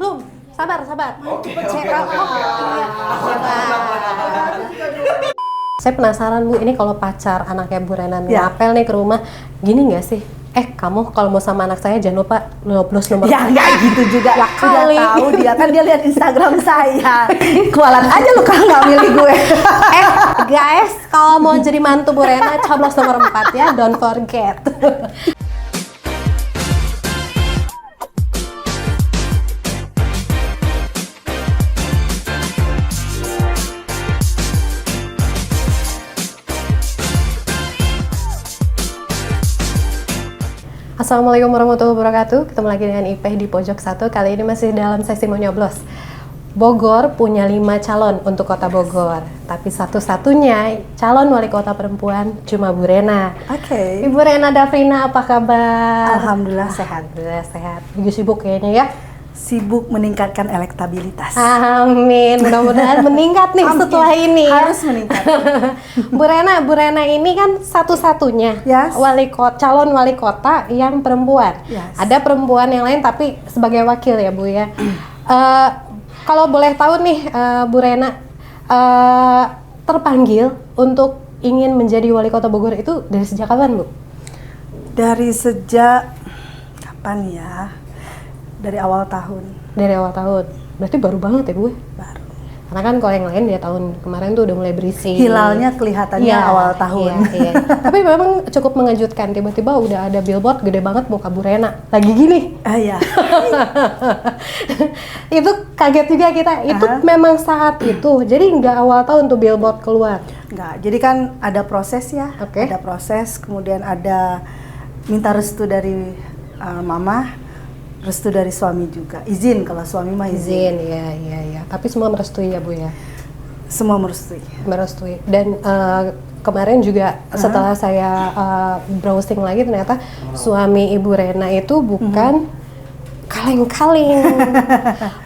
belum. Sabar. Oke. Iya. Saya penasaran Bu, ini kalau pacar anaknya Bu Rena ngapel nih ke rumah, gini nggak sih? Kamu kalau mau sama anak saya jangan lupa nyoblos nomor. Ya nggak gitu juga. Ya Udah kali. tahu dia kan, dia lihat Instagram saya. Kualat aja lu kalau nggak milih gue. Guys, kalau mau jadi mantu Bu Rena, coblos nomor 4 ya, don't forget. Assalamualaikum warahmatullahi wabarakatuh. Ketemu lagi dengan Ipeh di pojok 1. Kali ini masih dalam sesi mau nyoblos. Bogor punya 5 calon untuk kota Bogor, tapi satu-satunya calon wali kota perempuan cuma Bu Rena. Oke. Ibu Rena Dafrina, apa kabar? Alhamdulillah sehat. Lagi sibuk kayaknya ya? Sibuk meningkatkan elektabilitas. Amin, mudah-mudahan meningkat nih setelah ini. Harus meningkat. Bu Rena ini kan satu-satunya Yes. calon wali kota yang perempuan. Yes. Ada perempuan yang lain tapi sebagai wakil ya Bu ya. Kalau boleh tahu nih Bu Rena, terpanggil untuk ingin menjadi wali kota Bogor itu dari sejak kapan Bu? Dari sejak kapan ya? Dari awal tahun. Dari awal tahun. Berarti baru banget ya Bu? Baru. Karena kan kalau yang lain dia tahun kemarin tuh udah mulai berisi. Hilalnya kelihatannya awal tahun. Iya. Tapi memang cukup mengejutkan, tiba-tiba udah ada billboard gede banget muka Bu Rena lagi gini. Iya. Itu kaget juga kita. Itu memang saat itu. Jadi nggak awal tahun tuh billboard keluar. Enggak. Jadi kan ada proses ya. Oke. Ada proses, kemudian ada minta restu dari mama. Restu dari suami juga, izin kalau suami mah izin. Iya. Tapi semua merestui ya Bu ya? Semua merestui. Merestui. Dan kemarin juga setelah saya browsing lagi ternyata suami Ibu Rena itu bukan kaleng-kaleng.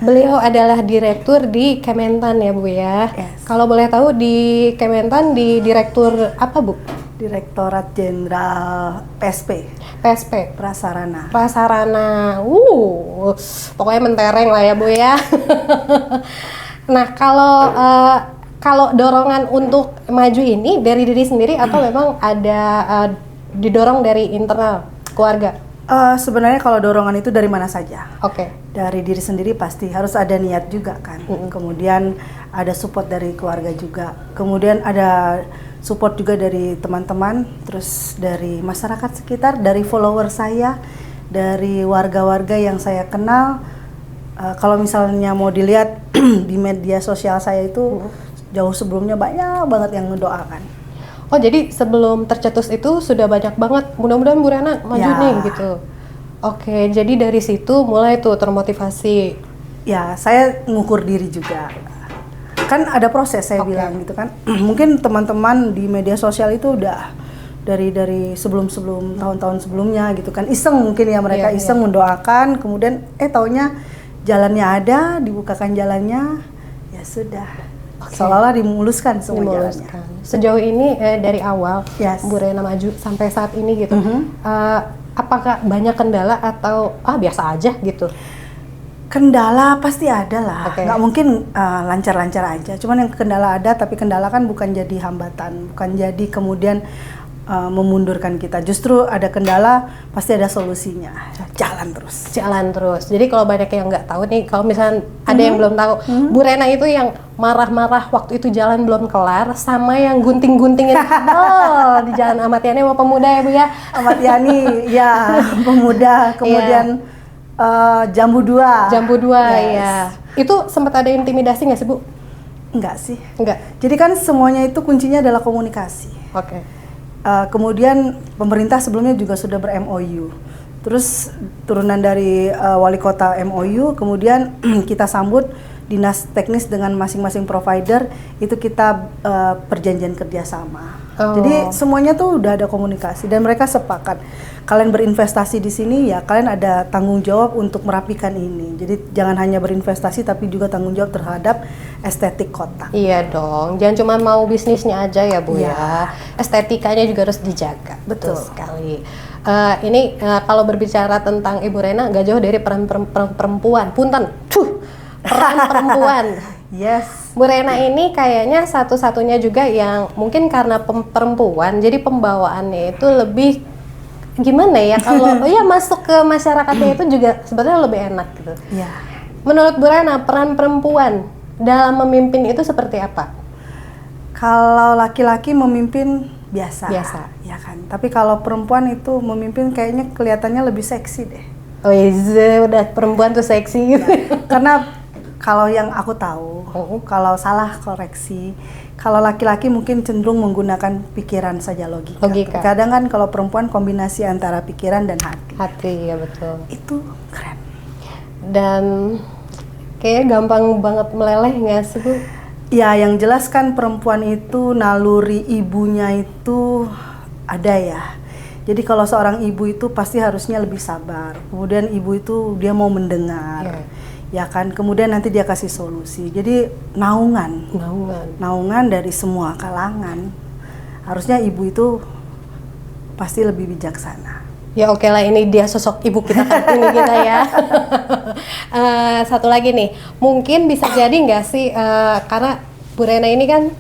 Beliau adalah direktur di Kementan ya Bu ya? Yes. Kalau boleh tahu di Kementan di direktur apa Bu? Direktorat Jenderal PSP. PSP. Prasarana. Pokoknya mentereng lah ya Bu ya. Nah kalau dorongan untuk maju ini dari diri sendiri atau memang ada didorong dari internal keluarga? Sebenarnya kalau dorongan itu dari mana saja. Oke. Dari diri sendiri pasti harus ada niat juga kan. Kemudian ada support dari keluarga juga. Kemudian ada support juga dari teman-teman, terus dari masyarakat sekitar, dari follower saya, dari warga-warga yang saya kenal. Kalau misalnya mau dilihat di media sosial saya itu jauh sebelumnya banyak banget yang mendoakan. Oh jadi sebelum tercetus itu sudah banyak banget, mudah-mudahan Bu Rena maju nih gitu. Oke, jadi dari situ mulai tuh termotivasi. Ya, saya ngukur diri juga. Kan ada proses saya bilang gitu kan. Mungkin teman-teman di media sosial itu udah dari sebelum tahun-tahun sebelumnya gitu kan. Iseng mungkin ya mereka iseng mendoakan, kemudian taunya jalannya ada, dibukakan jalannya, ya sudah. Seolah-olah dimuluskan semua jalannya. Sejauh ini dari awal Bu Rena maju sampai saat ini gitu. Apakah banyak kendala atau biasa aja gitu? Kendala pasti ada lah, nggak mungkin lancar-lancar aja. Cuman yang kendala ada, tapi kendala kan bukan jadi hambatan, bukan jadi kemudian memundurkan kita. Justru ada kendala, pasti ada solusinya. Jalan terus. Jadi kalau banyak yang nggak tahu nih, kalau misalnya ada yang belum tahu, Bu Rena itu yang marah-marah waktu itu jalan belum kelar, sama yang gunting-guntingin kabel di Jalan Ahmad Yani sama pemuda ya Bu ya? Ahmad Yani, ya pemuda, kemudian Jambu 2 ya. Itu sempat ada intimidasi nggak sih Bu? Enggak sih. Enggak. Jadi kan semuanya itu kuncinya adalah komunikasi. Oke. Kemudian pemerintah sebelumnya juga sudah ber-MOU. Terus turunan dari wali kota MOU, kemudian kita sambut dinas teknis dengan masing-masing provider, itu kita perjanjian kerjasama. Jadi semuanya tuh udah ada komunikasi dan mereka sepakat. Kalian berinvestasi di sini ya kalian ada tanggung jawab untuk merapikan ini. Jadi jangan hanya berinvestasi tapi juga tanggung jawab terhadap estetik kota. Iya dong, jangan cuma mau bisnisnya aja ya Bu ya. Estetikanya juga harus dijaga. Betul sekali. Ini kalau berbicara tentang Ibu Rena nggak jauh dari peran perempuan. Punten. peran perempuan. Yes. Bu Rena ini kayaknya satu-satunya juga yang mungkin karena perempuan, jadi pembawaannya itu lebih gimana ya, kalau ya masuk ke masyarakatnya itu juga sebenarnya lebih enak gitu. Iya. Menurut Bu Rena, peran perempuan dalam memimpin itu seperti apa? Kalau laki-laki memimpin biasa, Biasa. ya kan. Tapi kalau perempuan itu memimpin kayaknya kelihatannya lebih seksi deh. Oh iya, udah perempuan tuh seksi gitu. Karena kalau yang aku tahu, kalau salah koreksi. Kalau laki-laki mungkin cenderung menggunakan pikiran saja, logika. Kadang kan kalau perempuan kombinasi antara pikiran dan hati. Hati, ya betul. Itu keren. Dan kayaknya gampang banget meleleh nggak sih, Bu? Ya, yang jelas kan perempuan itu naluri ibunya itu ada ya. Jadi kalau seorang ibu itu pasti harusnya lebih sabar. Kemudian ibu itu dia mau mendengar. Ya kan, kemudian nanti dia kasih solusi. Jadi naungan dari semua kalangan. Harusnya ibu itu pasti lebih bijaksana. Ya oke lah, ini dia sosok ibu kita Kartini kita ya. Satu lagi nih, mungkin bisa jadi nggak sih, karena Bu Rena ini kan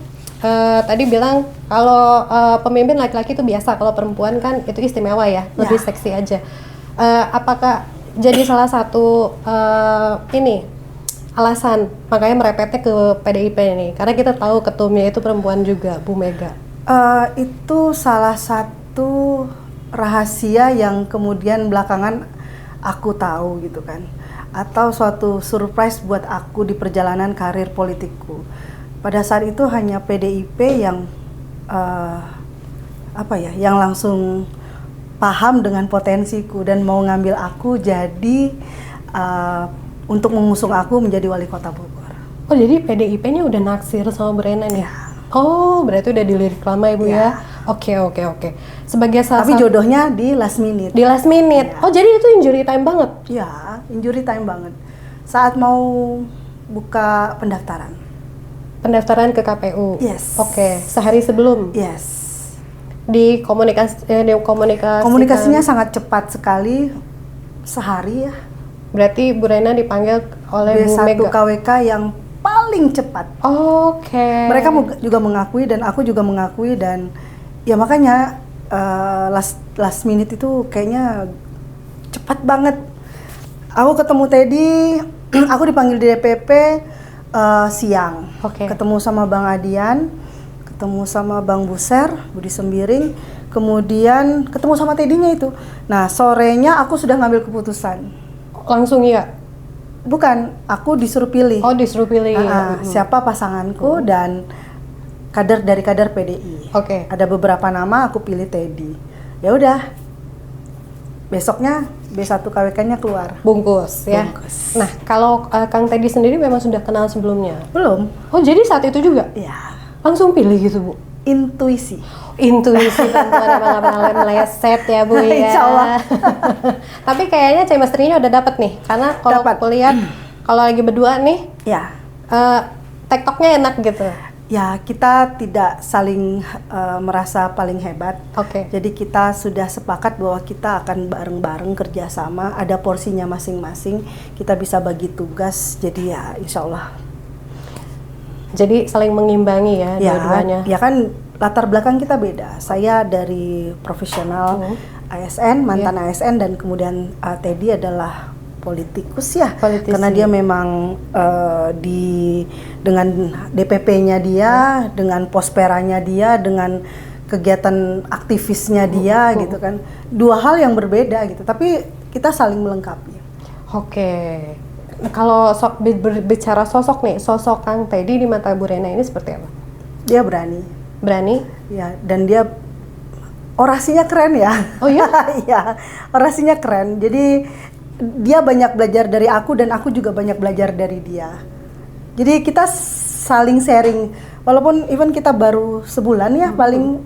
tadi bilang kalau pemimpin laki-laki itu biasa, kalau perempuan kan itu istimewa ya, lebih seksi aja. Apakah jadi salah satu alasan makanya merepetnya ke PDIP ini? Karena kita tahu ketumnya itu perempuan juga, Bu Mega. Itu salah satu rahasia yang kemudian belakangan aku tahu gitu kan, atau suatu surprise buat aku di perjalanan karir politikku. Pada saat itu hanya PDIP yang yang langsung paham dengan potensiku dan mau ngambil aku jadi untuk mengusung aku menjadi wali kota Bogor. Oh, jadi PDIP-nya udah naksir sama Bu Rena nih? Ya. Oh, berarti udah dilirik lama ya, Bu ya? Oke. Sebagai Tapi jodohnya di last minute. Di last minute? Ya. Oh, jadi itu injury time banget? Ya, injury time banget. Saat mau buka pendaftaran. Pendaftaran ke KPU? Yes. Oke, sehari sebelum? Yes. Komunikasinya sangat cepat sekali, sehari ya. Berarti Bu Rena dipanggil oleh Bu Mega? KWK yang paling cepat. Oke. Mereka juga mengakui dan aku juga mengakui, dan ya makanya last minute itu kayaknya cepat banget. Aku ketemu Teddy, aku dipanggil di DPP siang. Ketemu sama Bang Adian, ketemu sama Bang Buser, Budi Sembiring, kemudian ketemu sama Teddy-nya itu. Nah, sorenya aku sudah ngambil keputusan. Langsung ya? Bukan, aku disuruh pilih. Oh, disuruh pilih. Siapa pasanganku dan dari kader PDI. Ada beberapa nama, aku pilih Teddy. Ya udah. Besoknya B1 KWK-nya keluar. Bungkus ya. Nah, kalau Kang Teddy sendiri memang sudah kenal sebelumnya? Belum. Oh, jadi saat itu juga? Iya. Langsung pilih gitu, Bu? Intuisi perempuan emang gak pernah meleset ya, Bu ya. Insya Allah. Tapi kayaknya chemistry-nya udah dapet nih, karena kalau aku lihat kalau lagi berdua nih, ya, tektoknya enak gitu. Ya, kita tidak saling merasa paling hebat. Jadi kita sudah sepakat bahwa kita akan bareng-bareng kerjasama, ada porsinya masing-masing, kita bisa bagi tugas, jadi ya insya Allah. Jadi saling mengimbangi ya dua-duanya. Ya kan latar belakang kita beda. Saya dari profesional ASN, mantan ASN, dan kemudian Teddy adalah politikus ya. Karena dia memang dengan DPP-nya dia, dengan posperanya dia, dengan kegiatan aktivisnya dia gitu kan. Dua hal yang berbeda gitu, tapi kita saling melengkapi. Kalau berbicara sosok nih, sosok Kang Teddy di mata Bu Rena ini seperti apa? Dia berani. Ya, dan dia orasinya keren ya. Oh iya? Iya, orasinya keren. Jadi dia banyak belajar dari aku dan aku juga banyak belajar dari dia. Jadi kita saling sharing. Walaupun even kita baru sebulan ya paling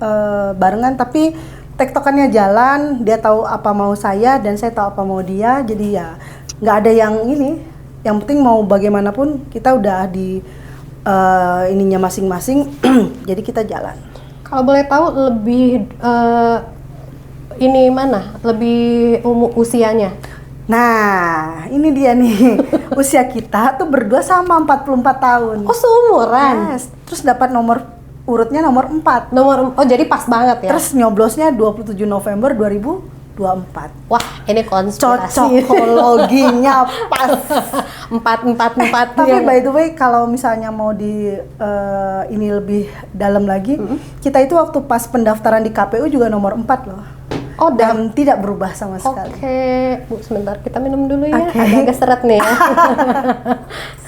barengan, tapi tektokannya jalan. Dia tahu apa mau saya dan saya tahu apa mau dia. Jadi ya nggak ada yang ini. Yang penting mau bagaimanapun kita udah di ininya masing-masing. Jadi kita jalan. Kalau boleh tahu lebih ini mana? Lebih usianya? Nah, ini dia nih. Usia kita tuh berdua sama 44 tahun. Oh, seumuran. Yes. Terus dapat nomor urutnya nomor 4. Oh, jadi pas banget ya. Terus nyoblosnya 27 November 2024. Wah, ini konspirasi. Cocokologinya pas. 444. Tapi by the way, kalau misalnya mau ini lebih dalam lagi, kita itu waktu pas pendaftaran di KPU juga nomor 4 loh. Oh, dan tidak berubah sama sekali. Oke, Bu, sebentar kita minum dulu ya. Oke. Agak seret nih ya.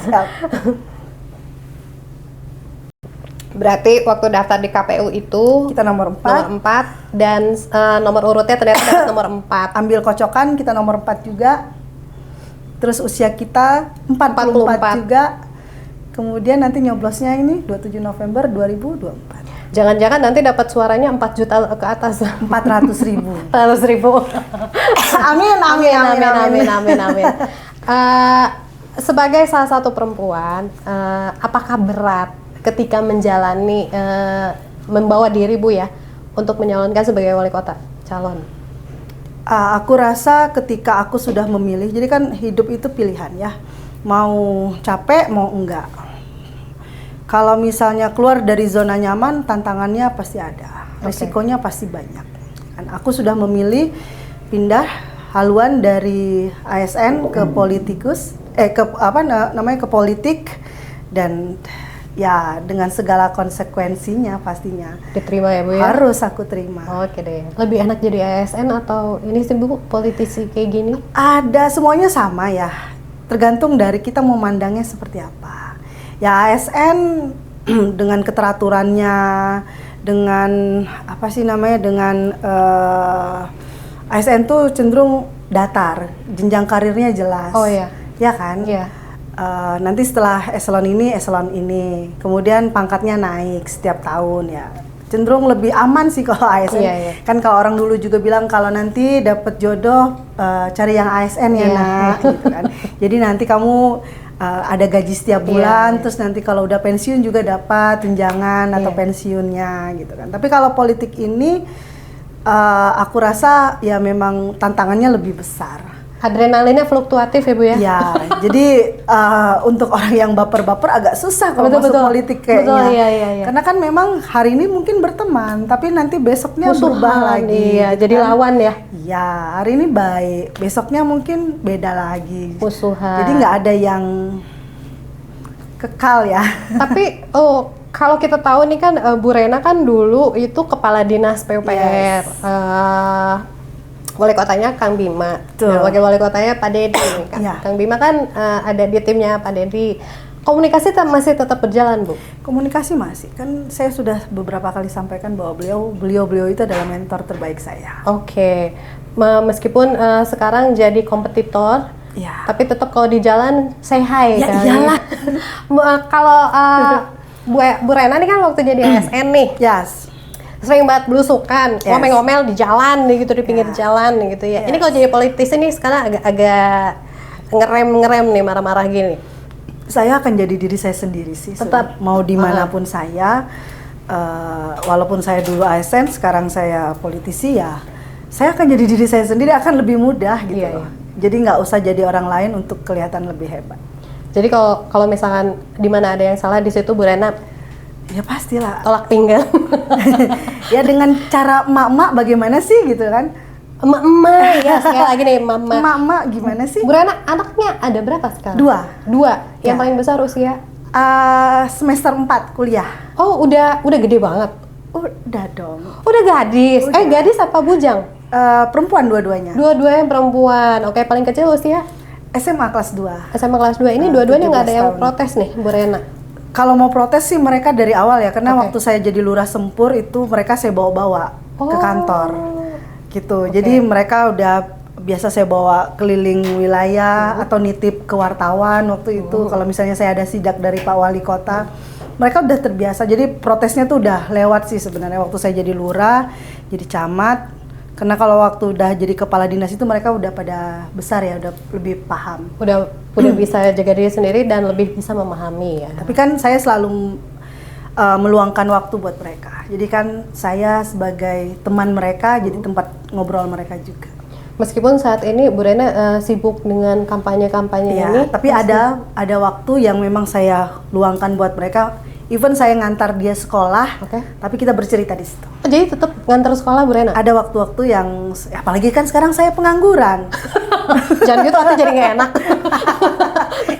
Siap. Berarti waktu daftar di KPU itu Kita nomor 4. nomor 4 dan nomor urutnya ternyata dapat nomor 4. Ambil kocokan kita nomor 4 juga. Terus usia kita 44 juga. Kemudian nanti nyoblosnya ini 27 November 2024. Jangan-jangan nanti dapat suaranya 4 juta ke atas. 400.000. 400.000. Amin. Sebagai salah satu perempuan, apakah berat ketika menjalani membawa diri Bu ya untuk menyalonkan sebagai wali kota calon? Aku rasa ketika aku sudah memilih, jadi kan hidup itu pilihan ya, mau capek mau enggak. Kalau misalnya keluar dari zona nyaman, tantangannya pasti ada, resikonya pasti banyak. Dan aku sudah memilih pindah haluan dari ASN ke politikus, ke politik, dan ya dengan segala konsekuensinya pastinya. Diterima ya Bu ya? Harus aku terima. Oke deh. Lebih enak jadi ASN atau ini sih Bu, politisi kayak gini? Ada, semuanya sama ya. Tergantung dari kita memandangnya seperti apa. Ya ASN dengan keteraturannya, dengan dengan ASN tuh cenderung datar, jenjang karirnya jelas. Oh iya. Ya kan? Iya. Nanti setelah eselon ini, kemudian pangkatnya naik setiap tahun ya. Cenderung lebih aman sih kalau ASN. Iya. Kan kalau orang dulu juga bilang kalau nanti dapat jodoh cari yang ASN ya nak, gitu kan. Jadi nanti kamu ada gaji setiap bulan, terus nanti kalau udah pensiun juga dapat tunjangan atau pensiunnya gitu kan. Tapi kalau politik ini aku rasa ya memang tantangannya lebih besar. Adrenalinnya fluktuatif ya Bu ya? Ya, jadi untuk orang yang baper-baper agak susah kalau masuk politik kayaknya. Betul, iya. Karena kan memang hari ini mungkin berteman, tapi nanti besoknya berubah lagi. Iya, gitu jadi kan. lawan ya? Iya, hari ini baik, besoknya mungkin beda lagi. Musuhan. Jadi nggak ada yang kekal ya. Tapi kalau kita tahu nih kan Bu Rena kan dulu itu kepala dinas PUPR. Wali kotanya Kang Bima, dan wakil wali kotanya Pak Dedi. Kang Bima kan ada di timnya Pak Dedi. Komunikasi masih tetap berjalan Bu? Komunikasi masih, kan saya sudah beberapa kali sampaikan bahwa beliau itu adalah mentor terbaik saya. Oke. Meskipun sekarang jadi kompetitor, tapi tetap kalau di jalan say hi kan? Iyalah. Kalau Bu Rena nih kan waktu jadi ASN nih. Yes. Sering banget belusukan, ngomel-ngomel di jalan gitu, di pinggir jalan gitu ya. Ini kalau jadi politisi nih sekarang agak ngerem nih, marah-marah gini. Saya akan jadi diri saya sendiri sih. Tetap mau dimanapun saya, walaupun saya dulu ASN, sekarang saya politisi ya. Saya akan jadi diri saya sendiri, akan lebih mudah gitu. Jadi nggak usah jadi orang lain untuk kelihatan lebih hebat. Jadi kalau misalkan di mana ada yang salah di situ Bu Rena, ya pastilah tolak pinggang. Ya dengan cara emak-emak bagaimana sih gitu kan? Emak-emak ya, sekali lagi nih emak-emak. Emak-emak gimana sih? Bu Rena anaknya ada berapa sekarang? 2. Yang paling besar usia? Semester 4 kuliah. Oh udah gede banget? Udah dong. Udah gadis? Gadis apa bujang? Perempuan dua-duanya. Dua-duanya perempuan. Oke, paling kecil usia? SMA kelas 2. SMA kelas 2. Ini dua-duanya nggak ada yang protes nih Bu Rena? Kalau mau protes sih mereka dari awal ya, karena waktu saya jadi lurah Sempur itu mereka saya bawa-bawa ke kantor gitu. Jadi mereka udah biasa saya bawa keliling wilayah atau nitip ke wartawan waktu itu. Kalau misalnya saya ada sidak dari Pak Wali Kota, mereka udah terbiasa. Jadi protesnya tuh udah lewat sih sebenarnya waktu saya jadi lurah, jadi camat. Karena kalau waktu udah jadi kepala dinas itu mereka udah pada besar ya, udah lebih paham. Udah bisa jaga diri sendiri dan lebih bisa memahami ya. Tapi kan saya selalu meluangkan waktu buat mereka. Jadi kan saya sebagai teman mereka jadi tempat ngobrol mereka juga. Meskipun saat ini Bu Rena sibuk dengan kampanye-kampanye Ya, ini, tapi ada waktu yang memang saya luangkan buat mereka. Even saya ngantar dia sekolah, Oke. tapi kita bercerita di situ. Jadi tetap ngantar sekolah Bu Rena? Ada waktu-waktu yang, apalagi kan sekarang saya pengangguran. Jangan gitu, aku jadi nggak enak.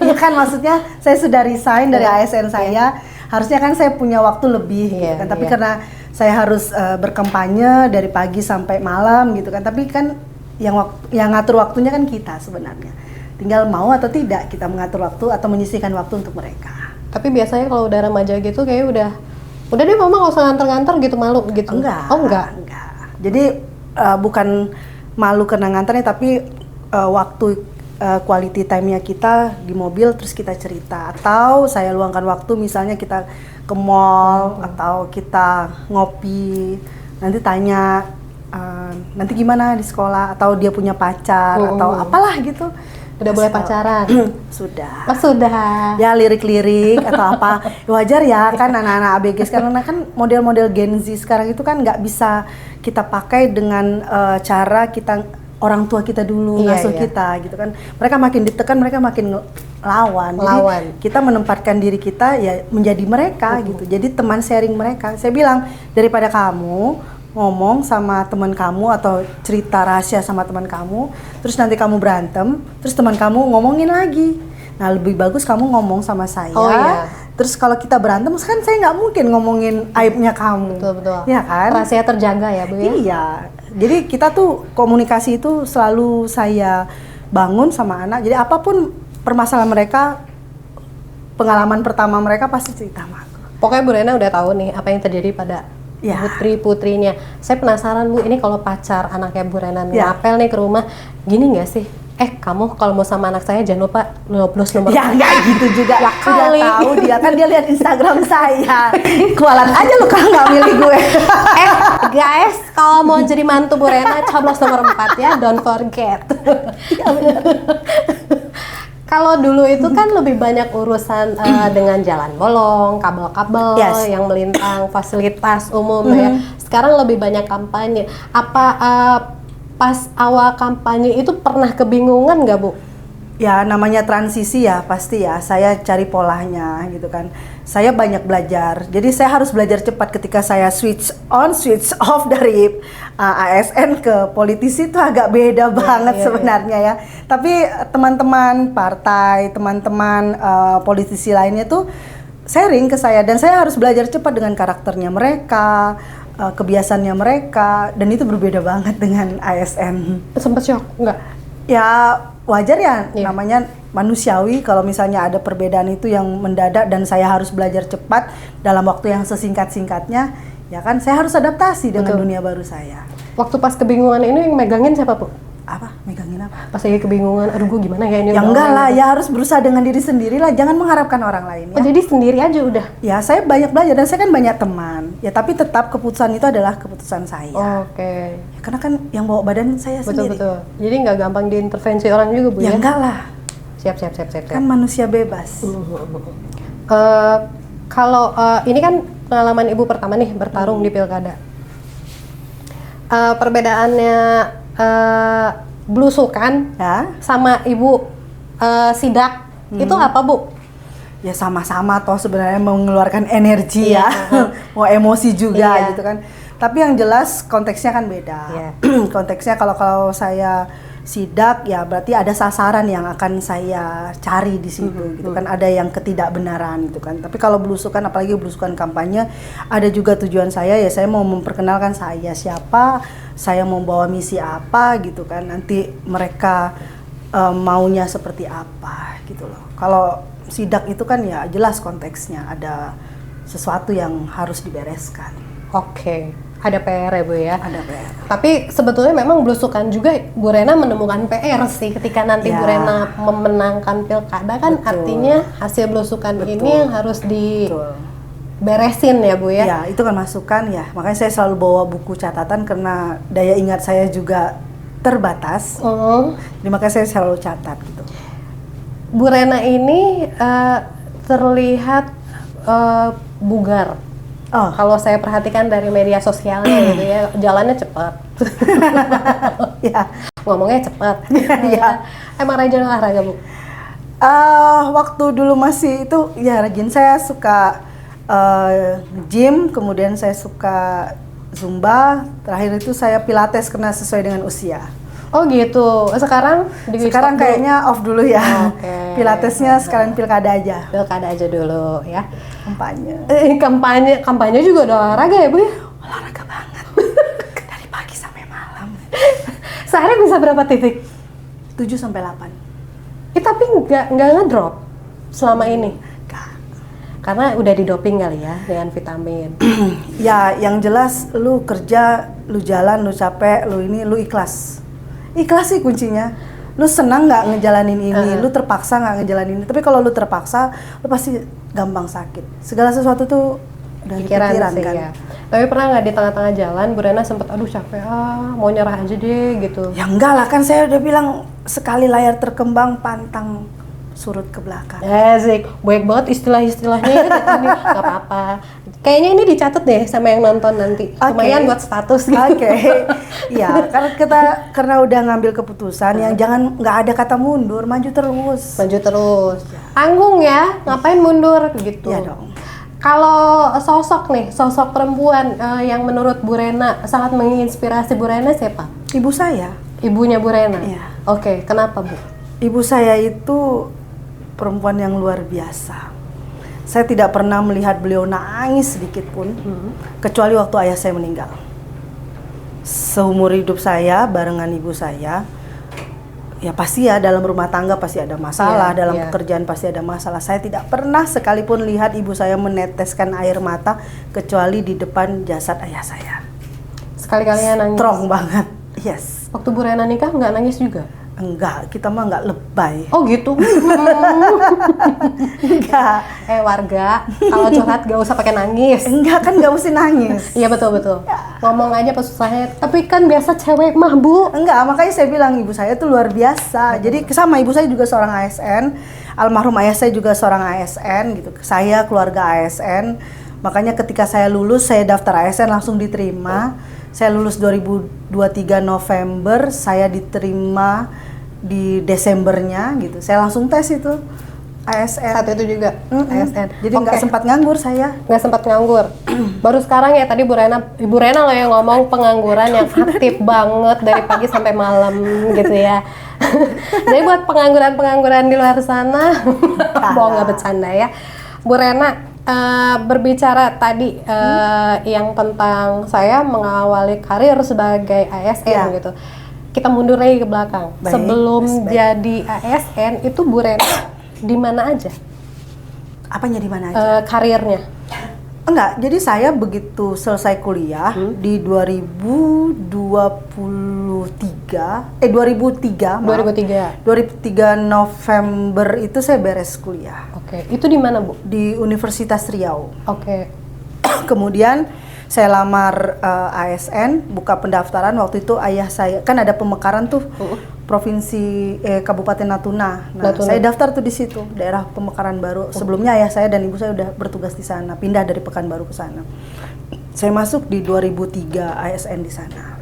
Ya kan, maksudnya saya sudah resign dari ASN saya. Harusnya kan saya punya waktu lebih, gitu kan. Tapi karena saya harus berkampanye dari pagi sampai malam, gitu kan. Tapi kan yang ngatur waktunya kan kita sebenarnya. Tinggal mau atau tidak kita mengatur waktu atau menyisihkan waktu untuk mereka. Tapi biasanya kalau udah remaja gitu kayak udah deh mama nggak usah nganter-nganter gitu, malu gitu. Enggak. Oh enggak. Jadi bukan malu karena nganternya, tapi waktu quality time-nya kita di mobil terus kita cerita, atau saya luangkan waktu misalnya kita ke mall atau kita ngopi, nanti tanya nanti gimana di sekolah, atau dia punya pacar atau apalah gitu. Udah boleh pacaran? Sudah. Oh, sudah. Ya lirik-lirik atau apa. Wajar ya kan anak-anak ABG sekarang, karena kan model-model Gen Z sekarang itu kan nggak bisa kita pakai dengan cara kita orang tua kita dulu ngasuh kita gitu kan. Mereka makin ditekan, mereka makin lawan. Jadi kita menempatkan diri kita ya menjadi mereka gitu. Jadi teman sharing mereka. Saya bilang, daripada kamu ngomong sama teman kamu atau cerita rahasia sama teman kamu, terus nanti kamu berantem, terus teman kamu ngomongin lagi. Nah, lebih bagus kamu ngomong sama saya. Oh, iya. Terus kalau kita berantem, kan saya nggak mungkin ngomongin aibnya kamu. Betul. Ya kan? Rahasia terjaga ya, Bu ya? Iya. Jadi kita tuh komunikasi itu selalu saya bangun sama anak. Jadi apapun permasalahan mereka, pengalaman pertama mereka pasti cerita sama aku. Pokoknya Bu Rena udah tahu nih apa yang terjadi pada putri-putrinya. Saya penasaran Bu, ini kalau pacar anaknya Bu Rena ngapel nih ke rumah, gini nggak sih? Kamu kalau mau sama anak saya jangan lupa nyoblos nomor. Ya nggak gitu juga. Ya udah tahu dia kan, dia lihat Instagram saya. Kualat aja lu kalau nggak milih gue. Guys, kalau mau jadi mantu Bu Rena, coblos nomor 4 ya, don't forget. Iya benar. Kalau dulu itu kan lebih banyak urusan dengan jalan bolong, kabel-kabel yang melintang, fasilitas umum ya. Sekarang lebih banyak kampanye. Apa pas awal kampanye itu pernah kebingungan nggak Bu? Ya namanya transisi ya pasti ya, saya cari polanya gitu kan. Saya banyak belajar, jadi saya harus belajar cepat. Ketika saya switch on, switch off dari ASN ke politisi itu agak beda banget sebenarnya ya. Tapi teman-teman partai, teman-teman politisi lainnya tuh sharing ke saya, dan saya harus belajar cepat dengan karakternya mereka, kebiasaannya mereka, dan itu berbeda banget dengan ASN. Sempet shock nggak? Ya wajar ya, namanya manusiawi kalau misalnya ada perbedaan itu yang mendadak dan saya harus belajar cepat dalam waktu yang sesingkat-singkatnya, ya kan saya harus adaptasi dengan dunia baru saya. Waktu pas kebingungan ini yang megangin siapa Bu? Apa? Megangin apa? Pas lagi kebingungan, aduh gue gimana ya ini? Ya enggak lah, ya harus berusaha dengan diri sendiri lah, jangan mengharapkan orang lain ya. Oh, jadi sendiri aja udah? Ya saya banyak belajar dan saya kan banyak teman, ya tapi tetap keputusan itu adalah keputusan saya. Oke. Ya, karena kan yang bawa badan saya sendiri. Betul. Jadi nggak gampang diintervensi orang juga Bu ya? Ya enggak lah. Siap. Kan manusia bebas. Kalau ini kan pengalaman Ibu pertama nih bertarung di pilkada. Perbedaannya belusukan sama Ibu sidak itu apa Bu? Ya sama-sama toh sebenarnya mengeluarkan energi ya, mau emosi juga gitu kan. Tapi yang jelas konteksnya kan beda. Konteksnya kalau saya sidak ya berarti ada sasaran yang akan saya cari di situ gitu kan, ada yang ketidakbenaran gitu kan. Tapi kalau belusukan, apalagi belusukan kampanye, ada juga tujuan saya, ya saya mau memperkenalkan saya siapa, saya mau bawa misi apa gitu kan, nanti mereka maunya seperti apa gitu loh. Kalau sidak itu kan ya jelas konteksnya ada sesuatu yang harus dibereskan. Oke. Ada PR ya Bu ya? Ada PR. Tapi sebetulnya memang belusukan juga Bu Rena menemukan PR sih ketika nanti Bu Rena memenangkan pilkada kan. Artinya hasil belusukan ini yang harus diberesin ya Bu ya? Ya itu kan masukan ya, makanya saya selalu bawa buku catatan karena daya ingat saya juga terbatas. Jadi makanya saya selalu catat gitu. Bu Rena ini terlihat bugar. Kalau saya perhatikan dari media sosialnya gitu ya, jalannya cepat. Ya. ngomongnya cepet. Iya. Emang rajin olahraga, Bu? Waktu dulu masih itu ya rajin, saya suka gym, kemudian saya suka Zumba, terakhir itu saya Pilates karena sesuai dengan usia. Oh gitu. Sekarang Sekarang stop dulu? kayaknya off dulu ya. Oke. Pilatesnya sekarang pilkada aja. Pilkada aja dulu ya. Kampanye. Kampanye juga udah olahraga ya, Bu ya? Olahraga banget. Dari pagi sampai malam. Sehari bisa berapa titik? 7 sampai 8. Tapi nggak ngedrop selama ini? Enggak. Karena udah didoping kali ya dengan vitamin. Ya, yang jelas lu kerja, lu jalan, lu capek, lu ikhlas. Ikhlas sih kuncinya. Lu senang nggak ngejalanin ini, lu terpaksa nggak ngejalanin ini. Tapi kalau lu terpaksa, lu pasti gampang sakit. Segala sesuatu tuh udah Pikiran sih kan. ya. Tapi pernah nggak di tengah-tengah jalan Bu Rena sempet aduh capek mau nyerah aja deh gitu? Ya enggak lah, kan saya udah bilang sekali layar terkembang pantang surut ke belakang. Asik, baik banget istilah-istilahnya ya tadi. Nggak apa-apa. Kayaknya ini dicatat deh sama yang nonton nanti. Lumayan buat status gitu. Oke. Ya, karena udah ngambil keputusan yang jangan nggak ada kata mundur, maju terus. Maju terus. Tanggung ya, ngapain mundur gitu. Iya dong. Kalau sosok perempuan yang menurut Bu Rena sangat menginspirasi Bu Rena siapa? Ibu saya. Ibunya Bu Rena? Iya. Oke, kenapa Bu? Ibu saya itu perempuan yang luar biasa. Saya tidak pernah melihat beliau nangis sedikit pun, kecuali waktu ayah saya meninggal. Seumur hidup saya barengan ibu saya, ya pasti ya dalam rumah tangga pasti ada masalah, dalam pekerjaan pasti ada masalah. Saya tidak pernah sekalipun lihat ibu saya meneteskan air mata, kecuali di depan jasad ayah saya. Sekali-kalinya nangis? Strong banget, yes. Waktu Bu Rena nikah nggak nangis juga? Enggak, kita mah nggak lebay. Oh gitu? Enggak. Warga, kalau curhat gak usah pakai nangis. Enggak, kan nggak mesti nangis. Iya betul-betul. Ngomong aja pas susahnya, tapi kan biasa cewek mah Bu. Enggak, makanya saya bilang ibu saya tuh luar biasa. Jadi sama ibu saya juga seorang ASN, almarhum ayah saya juga seorang ASN gitu. Saya keluarga ASN, makanya ketika saya lulus, saya daftar ASN langsung diterima. Saya lulus 2023 November, saya diterima di Desembernya gitu. Saya langsung tes itu ASN. Saat itu juga ASN. Jadi nggak sempat nganggur saya. Nggak sempat nganggur. Baru sekarang ya tadi Ibu Rena loh yang ngomong pengangguran yang aktif banget dari pagi sampai malam gitu ya. Jadi buat pengangguran di luar sana, bohong nggak bercanda ya. Bu Rena berbicara tadi yang tentang saya mengawali karir sebagai ASN gitu. Kita mundur lagi ke belakang. Sebelum jadi ASN itu Bu Rena di mana aja? Apanya di mana aja? Karirnya? Enggak, jadi saya begitu selesai kuliah di 2003 November itu saya beres kuliah. Oke, itu di mana Bu? Di Universitas Riau. Oke. Kemudian saya lamar ASN, buka pendaftaran. Waktu itu ayah saya kan ada pemekaran tuh provinsi Kabupaten Natuna. Nah, saya daftar tuh di situ, daerah pemekaran baru. Sebelumnya ayah saya dan ibu saya udah bertugas di sana, pindah dari Pekanbaru ke sana. Saya masuk di 2003 ASN di sana.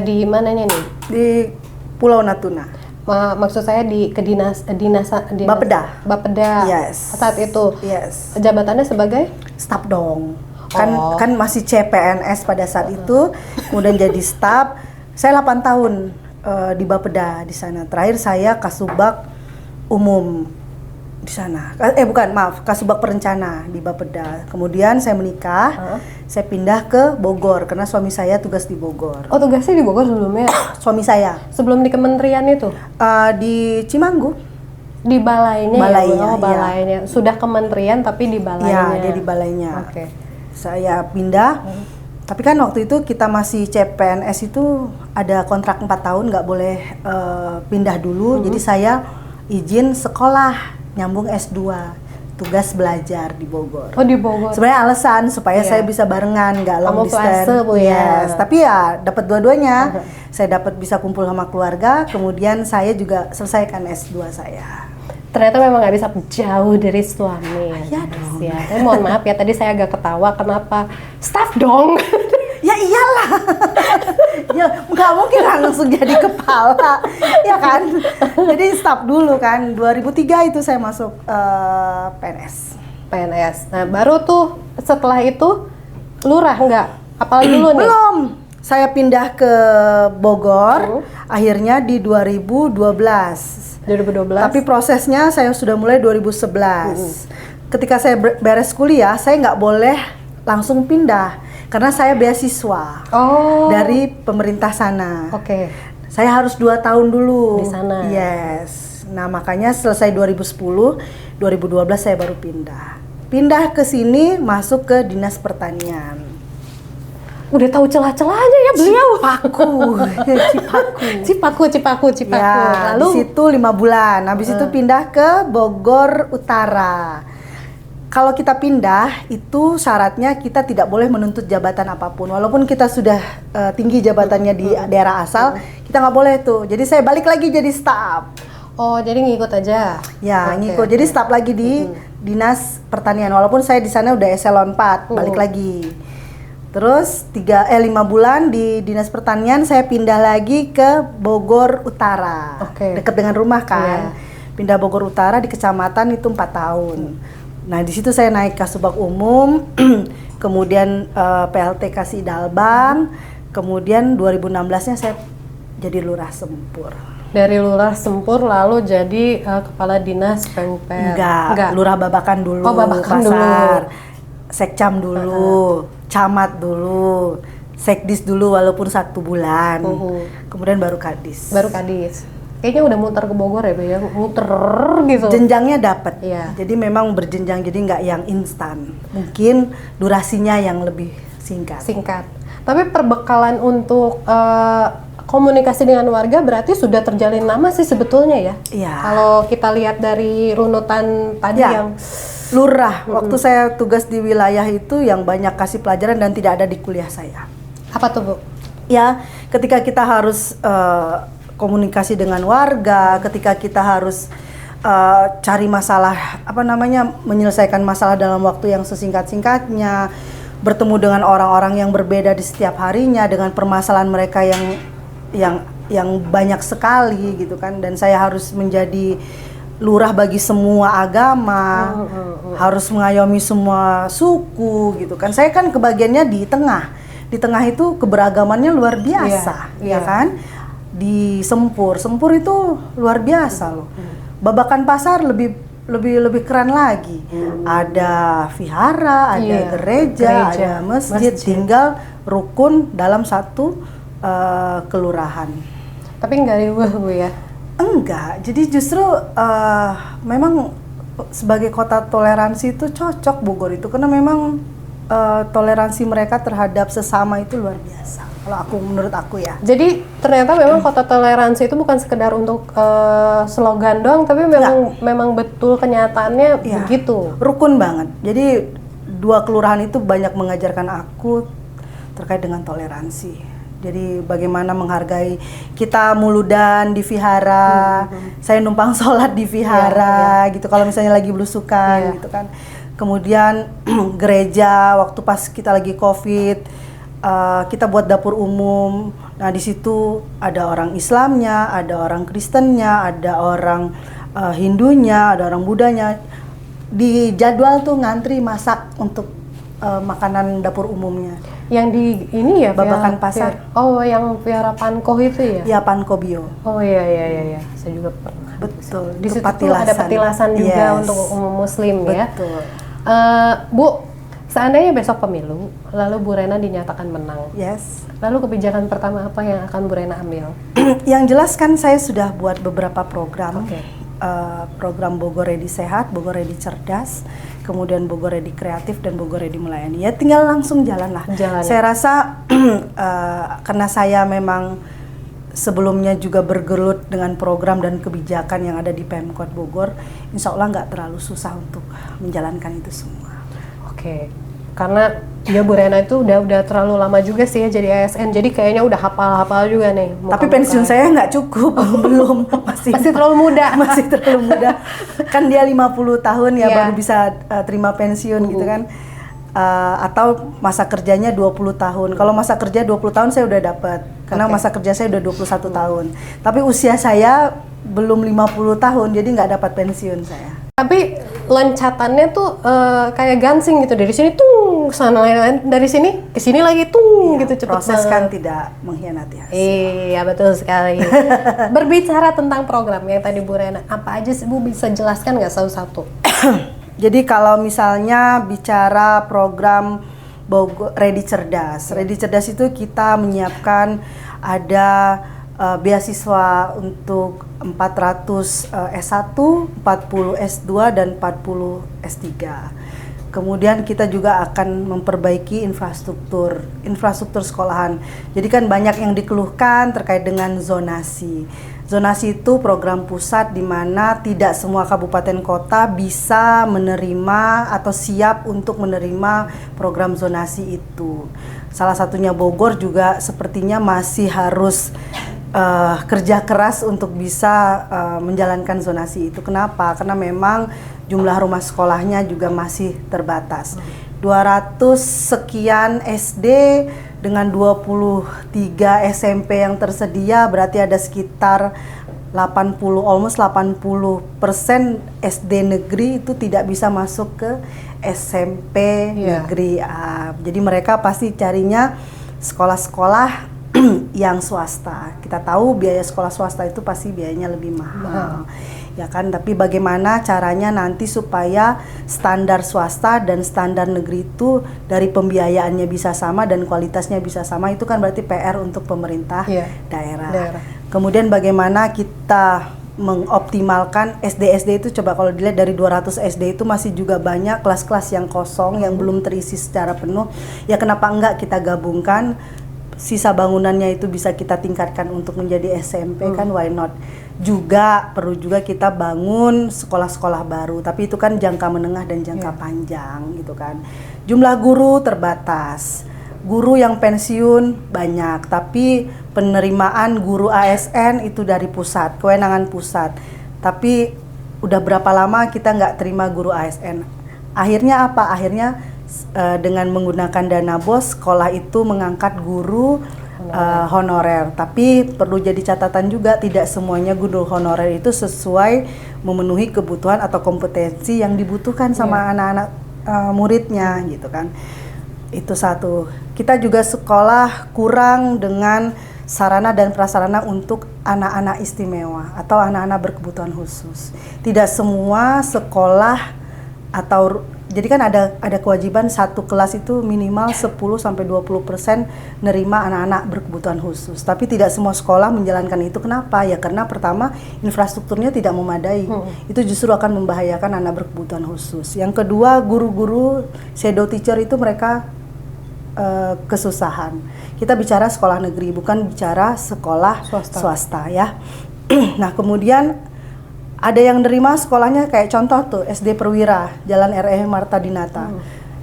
Di mananya nih? Di Pulau Natuna. Maksud saya di Bapeda. Yes. Saat itu. Yes. Jabatannya sebagai staf dong. Kan masih CPNS pada saat itu, kemudian jadi staf. Saya 8 tahun di Bapeda di sana. Terakhir saya Kasubag Umum di sana. Kasubag Perencana di Bapeda. Kemudian saya menikah, saya pindah ke Bogor karena suami saya tugas di Bogor. Oh, tugasnya di Bogor sebelumnya? Suami saya. Sebelum di kementerian itu? Di Cimanggu. Di balainya? Balainya, balainya. Sudah kementerian tapi di balainya? Iya, dia di balainya. Oke. Saya pindah, tapi kan waktu itu kita masih CPNS itu ada kontrak 4 tahun, nggak boleh pindah dulu. Jadi saya izin sekolah, nyambung S2, tugas belajar di Bogor. Oh, di Bogor. Sebenarnya alasan supaya saya bisa barengan, nggak long distance. Bu, ya. Yes, tapi ya dapat dua-duanya. Saya dapat bisa kumpul sama keluarga, kemudian saya juga selesaikan S2 saya. Ternyata memang nggak bisa jauh dari suami. Iya dong. Ya. Tapi mohon maaf ya, tadi saya agak ketawa. Kenapa? Staff dong. Ya iyalah. Ya nggak mungkin langsung jadi kepala, ya kan? Jadi stop dulu kan. 2003 itu saya masuk PNS. PNS. Nah, baru tuh setelah itu lurah nggak? Apalagi dulu nih? Belum. Saya pindah ke Bogor, akhirnya di 2012. 2012. Tapi prosesnya saya sudah mulai 2011. Ketika saya beres kuliah, saya nggak boleh langsung pindah karena saya beasiswa dari pemerintah sana. Oke. Saya harus 2 tahun dulu di sana. Yes. Nah makanya selesai 2010, 2012 saya baru pindah. Pindah ke sini masuk ke Dinas Pertanian. Udah tahu celah-celahnya ya beliau. Cipaku. Ya, Lalu di situ 5 bulan. Habis itu pindah ke Bogor Utara. Kalau kita pindah, itu syaratnya kita tidak boleh menuntut jabatan apapun. Walaupun kita sudah tinggi jabatannya di daerah asal, kita nggak boleh tuh. Jadi saya balik lagi jadi staf. Oh, jadi ngikut aja? Ya, ngikut. Jadi staf lagi di Dinas Pertanian. Walaupun saya di sana udah eselon 4, balik lagi. Terus 5 bulan di Dinas Pertanian, saya pindah lagi ke Bogor Utara. Dekat dengan rumah kan. Pindah Bogor Utara di kecamatan itu 4 tahun. Nah, di situ saya naik Kasubag Umum, kemudian PLT Kasih Dalbang, kemudian 2016-nya saya jadi Lurah Sempur. Dari Lurah Sempur lalu jadi Kepala Dinas Pengper. Enggak. Lurah Babakan dulu, Babakan Pasar. Sekcam dulu, Camat dulu, Sekdis dulu walaupun 1 bulan. Kemudian baru Kadis. Kayaknya udah muter ke Bogor ya, ya muter gitu. Jenjangnya dapat, jadi memang berjenjang, jadi nggak yang instan. Mungkin durasinya yang lebih singkat. Tapi perbekalan untuk komunikasi dengan warga berarti sudah terjalin lama sih sebetulnya ya. Iya. Kalau kita lihat dari runutan tadi yang lurah, waktu saya tugas di wilayah itu yang banyak kasih pelajaran dan tidak ada di kuliah saya. Apa tuh Bu? Ya, ketika kita harus komunikasi dengan warga, ketika kita harus cari masalah, menyelesaikan masalah dalam waktu yang sesingkat-singkatnya, bertemu dengan orang-orang yang berbeda di setiap harinya dengan permasalahan mereka yang banyak sekali gitu kan, dan saya harus menjadi lurah bagi semua agama, harus mengayomi semua suku gitu kan. Saya kan kebagiannya di tengah itu keberagamannya luar biasa, ya kan? Di Sempur itu luar biasa loh. Babakan Pasar lebih keren lagi. Ada vihara, ada gereja, ada masjid, tinggal rukun dalam satu kelurahan. Tapi nggak riuh Bu ya? Enggak. Jadi justru memang sebagai kota toleransi itu cocok Bogor itu karena memang toleransi mereka terhadap sesama itu luar biasa. Kalau menurut aku ya. Jadi ternyata memang kota toleransi itu bukan sekedar untuk slogan doang, tapi memang betul kenyataannya begitu. Rukun banget. Jadi 2 kelurahan itu banyak mengajarkan aku terkait dengan toleransi. Jadi bagaimana menghargai, kita muludan di vihara, saya numpang sholat di vihara gitu. Kalau misalnya lagi belusukan gitu kan. Kemudian gereja waktu pas kita lagi COVID. Kita buat dapur umum. Nah di situ ada orang Islamnya, ada orang Kristennya, ada orang Hindunya, ada orang Budanya. Di jadwal tuh ngantri masak untuk makanan dapur umumnya. Yang di ini ya Babakan Pasar. Yang Vihara Pankoh itu ya? Ya, Pankobio. Oh iya. Saya juga pernah. Betul. Di situ tuh ada petilasan juga untuk umum Muslim ya. Betul. Bu, seandainya besok pemilu, lalu Bu Rena dinyatakan menang. Yes. Lalu kebijakan pertama apa yang akan Bu Rena ambil? Yang jelas kan saya sudah buat beberapa program. Program Bogor Ready Sehat, Bogor Ready Cerdas, kemudian Bogor Ready Kreatif, dan Bogor Ready Melayani. Ya tinggal langsung jalan lah. Saya rasa karena saya memang sebelumnya juga bergelut dengan program dan kebijakan yang ada di Pemkot Bogor, insya Allah nggak terlalu susah untuk menjalankan itu semua. Karena ya Bu Rena itu udah terlalu lama juga sih ya jadi ASN, jadi kayaknya udah hafal juga nih. Tapi pensiun saya nggak cukup, belum, masih terlalu muda. Masih terlalu muda. Kan dia 50 tahun ya baru bisa terima pensiun gitu kan. atau masa kerjanya 20 tahun. Kalau masa kerja 20 tahun saya udah dapat, karena masa kerja saya udah 21 tahun. Tapi usia saya belum 50 tahun, jadi nggak dapat pensiun saya. Tapi loncatannya tuh kayak gansing gitu, dari sini tung sana, dari sini ke sini lagi tung gitu, cepet Proses banget. kan tidak mengkhianati hasil. Iya, betul sekali. Berbicara tentang program yang tadi Bu Rena, apa aja sih Bu, bisa jelaskan nggak satu-satu? Jadi kalau misalnya bicara program Bogor Ready Cerdas, Ready Cerdas itu kita menyiapkan ada beasiswa untuk 400 S1, 40 S2 dan 40 S3. Kemudian kita juga akan memperbaiki infrastruktur sekolahan. Jadi kan banyak yang dikeluhkan terkait dengan zonasi. Zonasi itu program pusat di mana tidak semua kabupaten kota bisa menerima atau siap untuk menerima program zonasi itu. Salah satunya Bogor juga sepertinya masih harus kerja keras untuk bisa menjalankan zonasi itu. Kenapa? Karena memang jumlah rumah sekolahnya juga masih terbatas. 200 sekian SD dengan 23 SMP yang tersedia, berarti ada sekitar 80% SD negeri itu tidak bisa masuk ke SMP negeri. Jadi mereka pasti carinya sekolah-sekolah yang swasta. Kita tahu biaya sekolah swasta itu pasti biayanya lebih mahal. Ya kan, tapi bagaimana caranya nanti supaya standar swasta dan standar negeri itu dari pembiayaannya bisa sama dan kualitasnya bisa sama, itu kan berarti PR untuk pemerintah daerah. Kemudian bagaimana kita mengoptimalkan SD-SD itu, coba kalau dilihat dari 200 SD itu masih juga banyak kelas-kelas yang kosong, yang belum terisi secara penuh. Ya kenapa enggak kita gabungkan, sisa bangunannya itu bisa kita tingkatkan untuk menjadi SMP, kan why not? Juga perlu juga kita bangun sekolah-sekolah baru, tapi itu kan jangka menengah dan jangka panjang gitu kan. Jumlah guru terbatas, guru yang pensiun banyak, tapi penerimaan guru ASN itu dari pusat, kewenangan pusat. Tapi udah berapa lama kita nggak terima guru ASN? Akhirnya apa? Akhirnya dengan menggunakan dana BOS, sekolah itu mengangkat guru honorer. Tapi perlu jadi catatan juga, tidak semuanya guru honorer itu sesuai memenuhi kebutuhan atau kompetensi yang dibutuhkan sama anak-anak muridnya gitu kan. Itu satu. Kita juga sekolah kurang dengan sarana dan prasarana untuk anak-anak istimewa atau anak-anak berkebutuhan khusus. Tidak semua sekolah atau jadi kan ada kewajiban satu kelas itu minimal 10-20% nerima anak-anak berkebutuhan khusus. Tapi tidak semua sekolah menjalankan itu. Kenapa? Ya karena pertama infrastrukturnya tidak memadai. Itu justru akan membahayakan anak berkebutuhan khusus. Yang kedua, guru-guru shadow teacher itu mereka kesusahan. Kita bicara sekolah negeri, bukan bicara sekolah swasta ya. Nah, kemudian ada yang nerima sekolahnya kayak contoh tuh SD Perwira, Jalan R.E. Marta Dinata.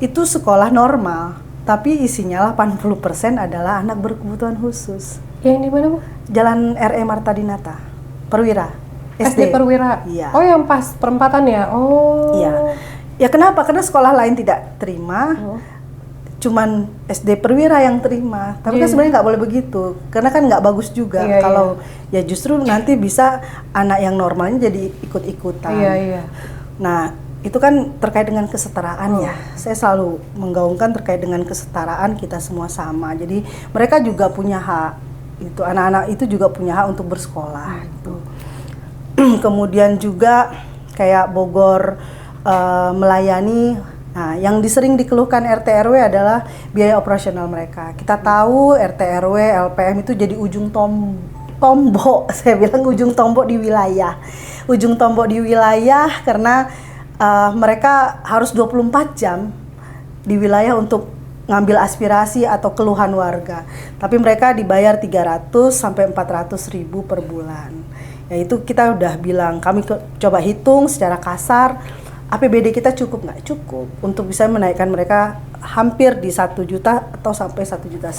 Itu sekolah normal, tapi isinya 80% adalah anak berkebutuhan khusus. Yang di mana Bu? Jalan R.E. Marta Dinata, Perwira. SD Perwira? Iya. Oh yang pas perempatan ya? Oh. Iya. Ya kenapa? Karena sekolah lain tidak terima. Cuman SD Perwira yang terima, tapi kan sebenarnya nggak boleh begitu, karena kan nggak bagus juga kalau ya justru nanti bisa anak yang normalnya jadi ikut-ikutan. Nah itu kan terkait dengan kesetaraan ya, saya selalu menggaungkan terkait dengan kesetaraan, kita semua sama, jadi mereka juga punya hak, itu anak-anak itu juga punya hak untuk bersekolah. Gitu. Kemudian juga kayak Bogor melayani. Nah, yang sering dikeluhkan RT RW adalah biaya operasional mereka. Kita tahu RT RW, LPM itu jadi ujung tombok, saya bilang ujung tombok di wilayah. Ujung tombok di wilayah karena mereka harus 24 jam di wilayah untuk ngambil aspirasi atau keluhan warga. Tapi mereka dibayar 300 sampai 400 ribu per bulan. Ya itu kita udah bilang, kami coba hitung secara kasar, APBD kita cukup nggak? Cukup untuk bisa menaikkan mereka hampir di 1 juta atau sampai 1,5 juta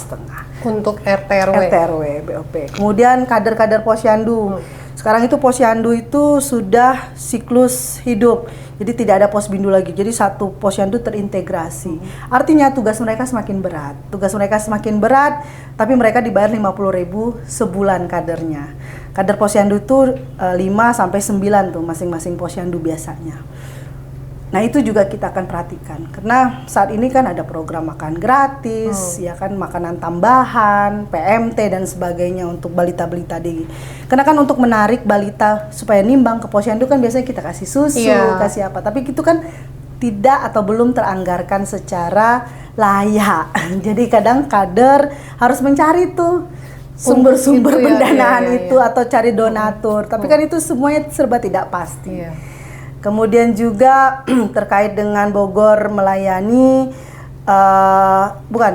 untuk RT RW BOP. Kemudian kader-kader posyandu Sekarang itu posyandu itu sudah siklus hidup. Jadi tidak ada posbindu lagi. Jadi satu posyandu terintegrasi. Artinya tugas mereka semakin berat. Tugas mereka semakin berat, tapi mereka dibayar 50.000 sebulan kadernya. Kader posyandu itu 5 sampai 9 tuh masing-masing posyandu biasanya. Nah, itu juga kita akan perhatikan. Karena saat ini kan ada program makan gratis, ya kan, makanan tambahan, PMT dan sebagainya untuk balita-balita di. Karena kan untuk menarik balita supaya nimbang ke posyandu kan biasanya kita kasih susu, kasih apa. Tapi itu kan tidak atau belum teranggarkan secara layak. Jadi kadang kader harus mencari tuh sumber-sumber pendanaan itu atau cari donatur. Tapi kan itu semuanya serba tidak pasti. Kemudian juga terkait dengan Bogor melayani,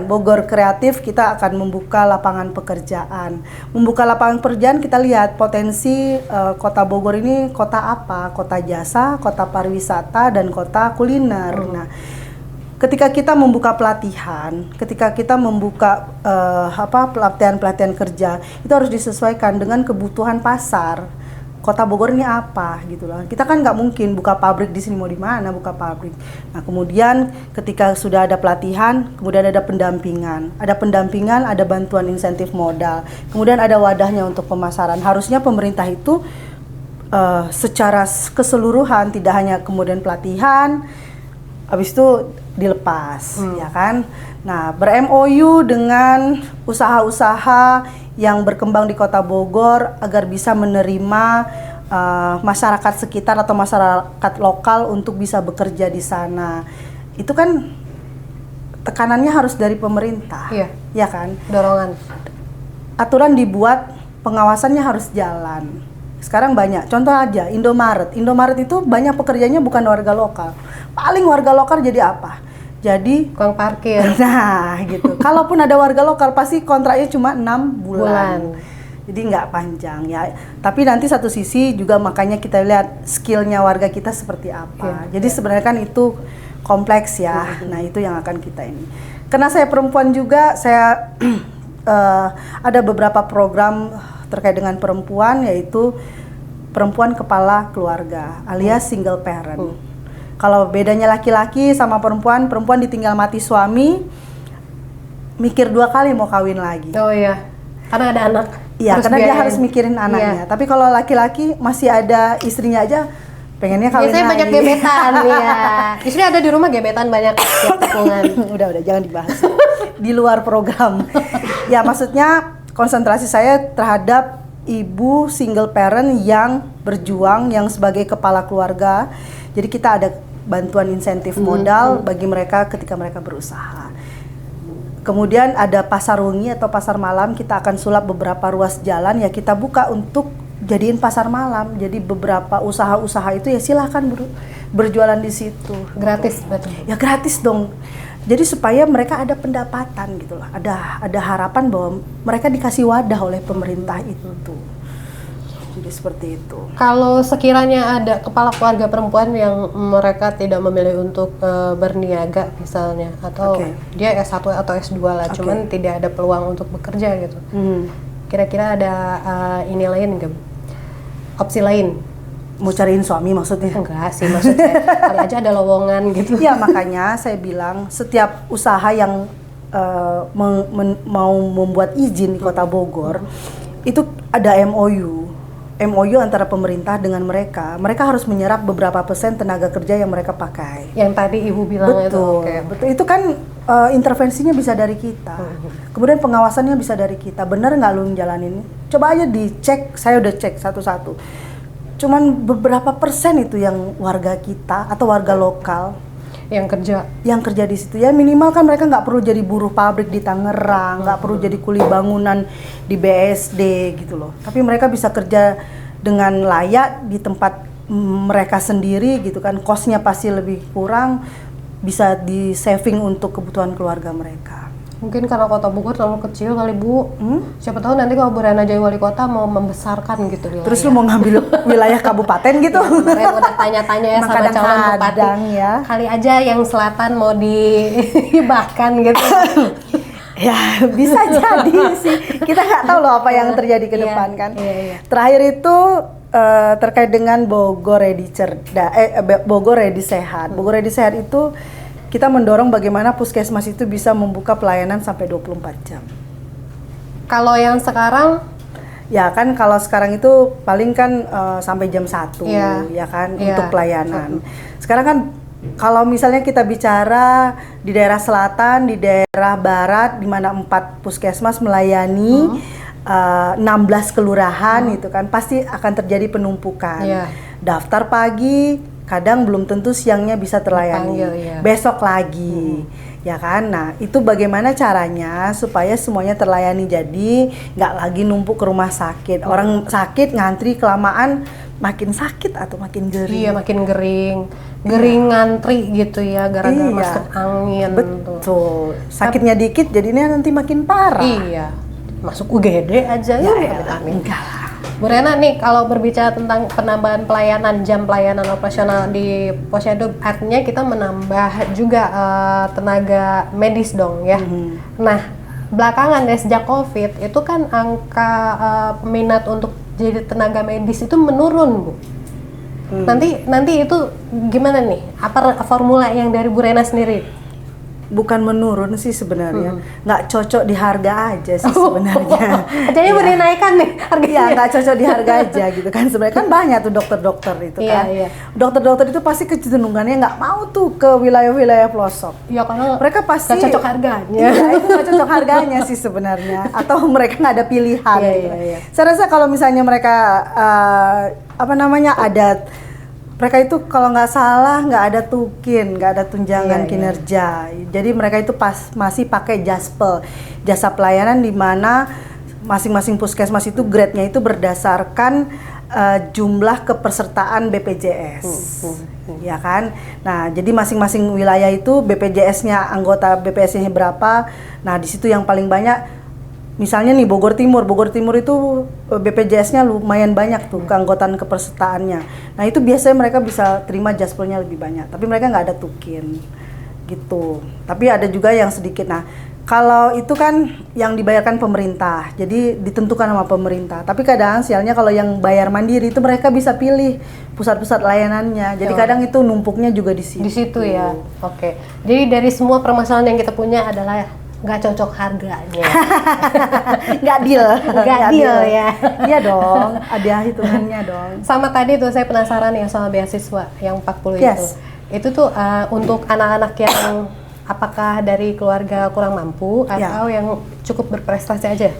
Bogor kreatif, kita akan membuka lapangan pekerjaan. Membuka lapangan pekerjaan, kita lihat potensi kota Bogor ini kota apa? Kota jasa, kota pariwisata, dan kota kuliner. Nah, ketika kita membuka pelatihan, ketika kita membuka pelatihan kerja, itu harus disesuaikan dengan kebutuhan pasar. Kota Bogor ini apa gitu loh. Kita kan nggak mungkin buka pabrik di sini, mau di mana buka pabrik. Nah, kemudian ketika sudah ada pelatihan, kemudian ada pendampingan. Ada pendampingan, ada bantuan insentif modal. Kemudian ada wadahnya untuk pemasaran. Harusnya pemerintah itu secara keseluruhan, tidak hanya kemudian pelatihan, habis itu dilepas, ya kan. Nah, ber-MOU dengan usaha-usaha yang berkembang di Kota Bogor agar bisa menerima masyarakat sekitar atau masyarakat lokal untuk bisa bekerja di sana. Itu kan tekanannya harus dari pemerintah, ya kan? Dorongan. Aturan dibuat, pengawasannya harus jalan. Sekarang banyak, contoh aja Indomaret. Indomaret itu banyak pekerjanya bukan warga lokal. Paling warga lokal jadi apa? Jadi tukang parkir. Nah, gitu. Kalaupun ada warga lokal pasti kontraknya cuma 6 bulan. Jadi nggak panjang ya. Tapi nanti satu sisi juga makanya kita lihat skillnya warga kita seperti apa. Jadi sebenarnya kan itu kompleks ya. Nah, itu yang akan kita ini. Karena saya perempuan juga, saya ada beberapa program terkait dengan perempuan, yaitu perempuan kepala keluarga alias single parent. Kalau bedanya laki-laki sama perempuan, perempuan ditinggal mati suami, mikir 2 kali mau kawin lagi. Oh iya, karena ada anak. Iya, karena dia harus mikirin anaknya. Tapi kalau laki-laki masih ada istrinya aja, pengennya kawin biasanya lagi. Banyak gebetan, ya. Istri ada di rumah gebetan banyak. Udah, jangan dibahas. Di luar program. Ya, maksudnya konsentrasi saya terhadap ibu single parent yang berjuang, yang sebagai kepala keluarga. Jadi kita ada bantuan insentif modal bagi mereka ketika mereka berusaha. Kemudian ada pasar wengi atau pasar malam, kita akan sulap beberapa ruas jalan, ya kita buka untuk jadiin pasar malam. Jadi beberapa usaha-usaha itu ya silahkan berjualan di situ. Gratis betul. Ya gratis dong. Jadi supaya mereka ada pendapatan gitu lah. Ada harapan bahwa mereka dikasih wadah oleh pemerintah itu. Jadi seperti itu. Kalau sekiranya ada kepala keluarga perempuan yang mereka tidak memilih untuk berniaga misalnya, atau dia S1 atau S2 lah, cuman tidak ada peluang untuk bekerja gitu. Kira-kira ada ini lain nggak? Opsi lain? Mau cariin suami maksudnya? Enggak sih, maksudnya kali aja ada lowongan gitu. Ya, makanya saya bilang setiap usaha yang mau membuat izin di Kota Bogor itu ada MOU antara pemerintah dengan mereka. Mereka harus menyerap beberapa persen tenaga kerja yang mereka pakai. Yang tadi Ibu bilang betul, itu. Betul. Itu kan intervensinya bisa dari kita. Kemudian pengawasannya bisa dari kita. Benar nggak lu ngejalanin? Coba aja dicek. Saya udah cek satu-satu. Cuman beberapa persen itu yang warga kita atau warga lokal yang kerja di situ. Ya minimal kan mereka nggak perlu jadi buruh pabrik di Tangerang, nggak perlu jadi kuli bangunan di BSD gitu loh. Tapi mereka bisa kerja dengan layak di tempat mereka sendiri gitu kan. Cost-nya pasti lebih kurang, bisa di saving untuk kebutuhan keluarga mereka. Mungkin karena Kota Bogor terlalu kecil kali Bu. Siapa tahu nanti kalau Bu Rena jadi wali kota mau membesarkan gitu wilayah. Terus lu mau ngambil wilayah kabupaten gitu? Ya, kemarin udah tanya-tanya ya sama calon bupati. Ya. Kali aja yang selatan mau dihibahkan gitu. Ya bisa jadi sih. Kita nggak tahu loh apa yang terjadi ke depan kan. Terakhir itu terkait dengan Bogor Ready Bogor Ready Sehat. Bogor Ready Sehat itu kita mendorong bagaimana puskesmas itu bisa membuka pelayanan sampai 24 jam. Kalau yang sekarang? Ya kan kalau sekarang itu paling kan sampai jam 1 ya kan untuk pelayanan. Sekarang kan kalau misalnya kita bicara di daerah selatan, di daerah barat, di mana 4 puskesmas melayani 16 kelurahan itu kan pasti akan terjadi penumpukan. Daftar pagi, kadang belum tentu siangnya bisa terlayani. Besok lagi, ya kan? Nah, itu bagaimana caranya supaya semuanya terlayani, jadi nggak lagi numpuk ke rumah sakit. Orang sakit ngantri kelamaan, makin sakit atau makin gering. Iya, makin gering. Ngantri gitu ya, gara-gara masuk angin. Betul. Sakitnya dikit, jadinya nanti makin parah. Iya. Masuk UGD aja ya. Enggak lah. Bu Rena nih, kalau berbicara tentang penambahan pelayanan, jam pelayanan operasional di Posyandu, artinya kita menambah juga tenaga medis dong ya. Nah, belakangan ya sejak COVID itu kan angka peminat untuk jadi tenaga medis itu menurun, Bu. Nanti itu gimana nih? Apa formula yang dari Bu Rena sendiri? Bukan menurun sih sebenarnya, nggak cocok di harga aja sih sebenarnya. Jadi mau dinaikkan nih harganya? Iya, nggak cocok di harga aja gitu kan. Sebenarnya kan banyak tuh dokter-dokter itu kan. Dokter-dokter itu pasti kecenderungannya nggak mau tuh ke wilayah-wilayah pelosok. Iya, karena mereka pasti nggak cocok harganya. Iya, itu nggak cocok harganya sih sebenarnya. Atau mereka nggak ada pilihan. Saya rasa kalau misalnya mereka ada mereka itu kalau nggak salah nggak ada tukin, nggak ada tunjangan kinerja. Jadi mereka itu masih pakai jaspel, jasa pelayanan, di mana masing-masing puskesmas itu grade-nya itu berdasarkan jumlah kepesertaan BPJS, ya kan? Nah, jadi masing-masing wilayah itu BPJS-nya, anggota BPJS-nya berapa? Nah, di situ yang paling banyak. Misalnya nih Bogor Timur itu BPJS-nya lumayan banyak tuh keanggotaan kepesertaannya. Nah itu biasanya mereka bisa terima jaspelnya lebih banyak, tapi mereka nggak ada tukin gitu. Tapi ada juga yang sedikit. Nah kalau itu kan yang dibayarkan pemerintah, jadi ditentukan sama pemerintah. Tapi kadang sialnya kalau yang bayar mandiri itu mereka bisa pilih pusat-pusat layanannya. Jadi kadang itu numpuknya juga di situ. Di situ ya. Oke. Jadi dari semua permasalahan yang kita punya adalah nggak cocok harganya. Nggak deal ya. Iya dong, ada hitungannya dong. Sama tadi tuh saya penasaran ya soal beasiswa yang 40 itu. Itu tuh untuk anak-anak yang apakah dari keluarga kurang mampu atau yang cukup berprestasi aja?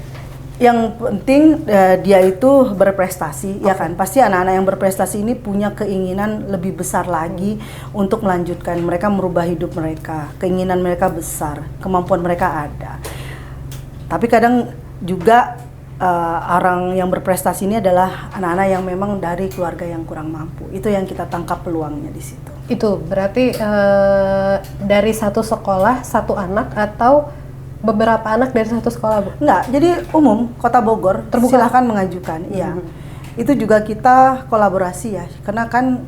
Yang penting dia itu berprestasi, ya kan? Pasti anak-anak yang berprestasi ini punya keinginan lebih besar lagi untuk melanjutkan, mereka merubah hidup mereka. Keinginan mereka besar, kemampuan mereka ada. Tapi kadang juga orang yang berprestasi ini adalah anak-anak yang memang dari keluarga yang kurang mampu. Itu yang kita tangkap peluangnya di situ. Itu berarti dari satu sekolah, satu anak atau beberapa anak dari satu sekolah, Bu? Enggak, jadi umum Kota Bogor terbuka. Silahkan mengajukan. Iya. Itu juga kita kolaborasi ya, karena kan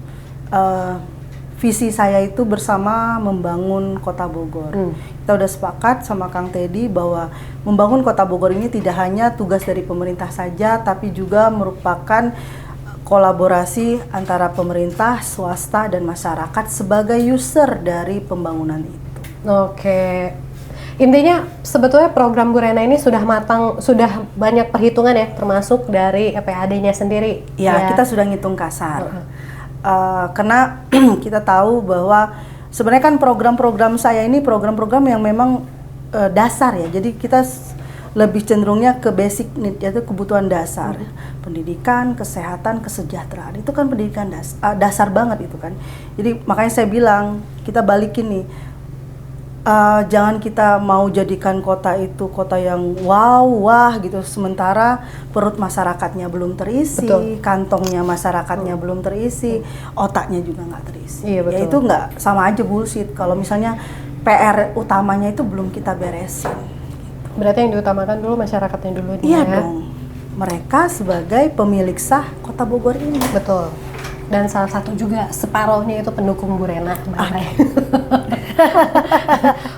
visi saya itu bersama membangun Kota Bogor. Kita udah sepakat sama Kang Teddy bahwa membangun Kota Bogor ini tidak hanya tugas dari pemerintah saja, tapi juga merupakan kolaborasi antara pemerintah, swasta, dan masyarakat sebagai user dari pembangunan itu. Oke. Intinya sebetulnya program Bu Rena ini sudah matang, sudah banyak perhitungan ya, termasuk dari PAD-nya sendiri. Ya, kita sudah ngitung kasar. Karena kita tahu bahwa sebenarnya kan program-program saya ini program-program yang memang dasar ya. Jadi kita lebih cenderungnya ke basic need, yaitu kebutuhan dasar. Pendidikan, kesehatan, kesejahteraan. Itu kan pendidikan dasar banget itu kan. Jadi makanya saya bilang, kita balikin nih. Jangan kita mau jadikan kota itu kota yang wah gitu, sementara perut masyarakatnya belum terisi, kantongnya masyarakatnya belum terisi, otaknya juga nggak terisi. Iya, betul. Ya itu nggak, sama aja bullshit kalau misalnya PR utamanya itu belum kita beresin. Berarti yang diutamakan dulu masyarakatnya dulu. Iya dong, mereka sebagai pemilik sah Kota Bogor ini. Betul. Dan salah satu juga separohnya itu pendukung Bu Rena.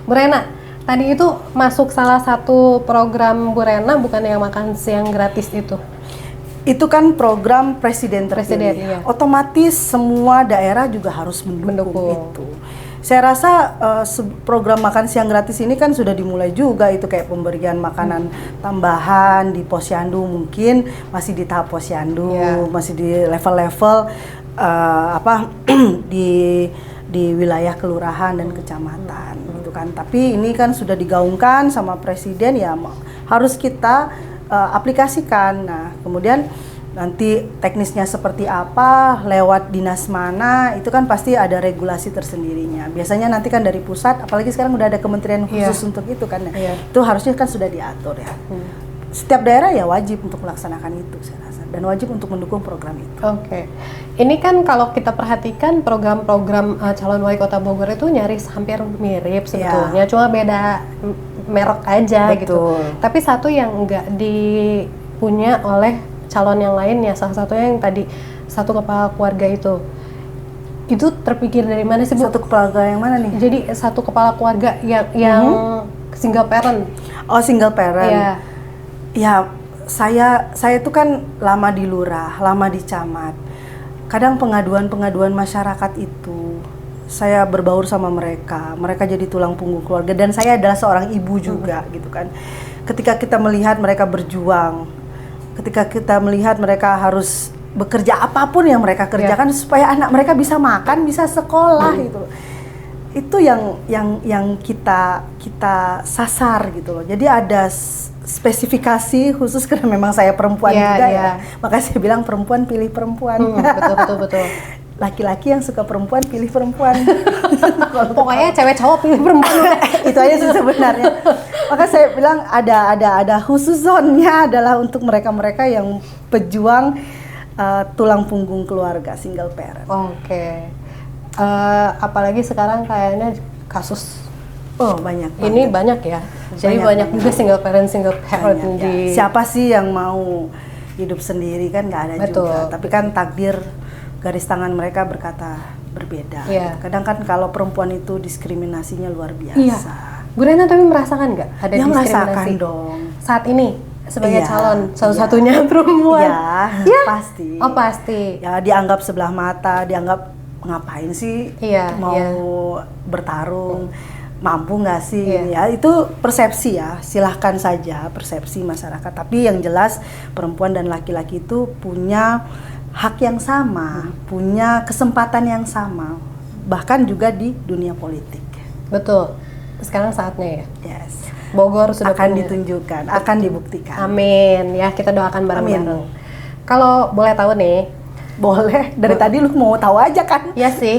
Bu Rena, Tadi itu masuk salah satu program Bu Rena bukan yang makan siang gratis itu? Itu kan program presiden terpilih. Iya. Otomatis semua daerah juga harus mendukung itu. Saya rasa program makan siang gratis ini kan sudah dimulai juga, itu kayak pemberian makanan tambahan di posyandu, mungkin masih di tahap posyandu, masih di level-level di wilayah kelurahan dan kecamatan gitu kan. Tapi ini kan sudah digaungkan sama presiden, ya harus kita aplikasikan. Nah, kemudian nanti teknisnya seperti apa, lewat dinas mana, itu kan pasti ada regulasi tersendirinya. Biasanya nanti kan dari pusat, apalagi sekarang udah ada kementerian khusus untuk itu kan, itu harusnya kan sudah diatur ya. Setiap daerah ya wajib untuk melaksanakan itu, saya rasa, dan wajib untuk mendukung program itu. Oke. Ini kan kalau kita perhatikan program-program calon wali kota Bogor itu nyaris hampir mirip sebetulnya, cuma beda merek aja. Betul. Gitu. Tapi satu yang enggak dipunya oleh calon yang lainnya, salah satunya yang tadi satu kepala keluarga itu terpikir dari mana sih Bu? Satu kepala keluarga yang mana nih? Jadi satu kepala keluarga yang single parent. Oh, single parent. Iya. Ya, saya itu kan lama di lurah, lama di camat. Kadang pengaduan masyarakat itu saya berbaur sama mereka jadi tulang punggung keluarga, dan saya adalah seorang ibu juga gitu kan. Ketika kita melihat mereka berjuang, ketika kita melihat mereka harus bekerja apapun yang mereka kerjakan supaya anak mereka bisa makan, bisa sekolah gitu. Itu yang kita sasar gitu loh. Jadi ada spesifikasi khusus karena memang saya perempuan juga ya. Makanya saya bilang perempuan pilih perempuan. Betul. Laki-laki yang suka perempuan pilih perempuan. Pokoknya cewek cowok pilih perempuan. Itu aja sih sebenarnya. Maka saya bilang ada khusus zone-nya adalah untuk mereka-mereka yang pejuang tulang punggung keluarga, single parent. Oke. Apalagi sekarang kayaknya kasus banyak. Ini banyak ya. Jadi banyak juga single parent banyak, di. Siapa sih yang mau hidup sendiri, kan nggak ada juga. Tapi kan takdir garis tangan mereka berkata berbeda. Kadang kan kalau perempuan itu diskriminasinya luar biasa. Bu Rena tapi merasakan nggak ada diskriminasi? Merasakan dong. Saat ini sebagai calon satu-satunya perempuan. Iya, pasti. Oh pasti. Ya dianggap sebelah mata, dianggap ngapain sih mau bertarung, mampu nggak sih? Ya itu persepsi ya, silahkan saja persepsi masyarakat. Tapi yang jelas perempuan dan laki-laki itu punya hak yang sama, punya kesempatan yang sama, bahkan juga di dunia politik. Betul. Sekarang saatnya ya. Yes. Bogor sudah akan ditunjukkan, akan dibuktikan. Amin ya, kita doakan bareng-bareng. Kalau boleh tahu nih, boleh. Dari tadi lu mau tahu aja kan? Iya sih.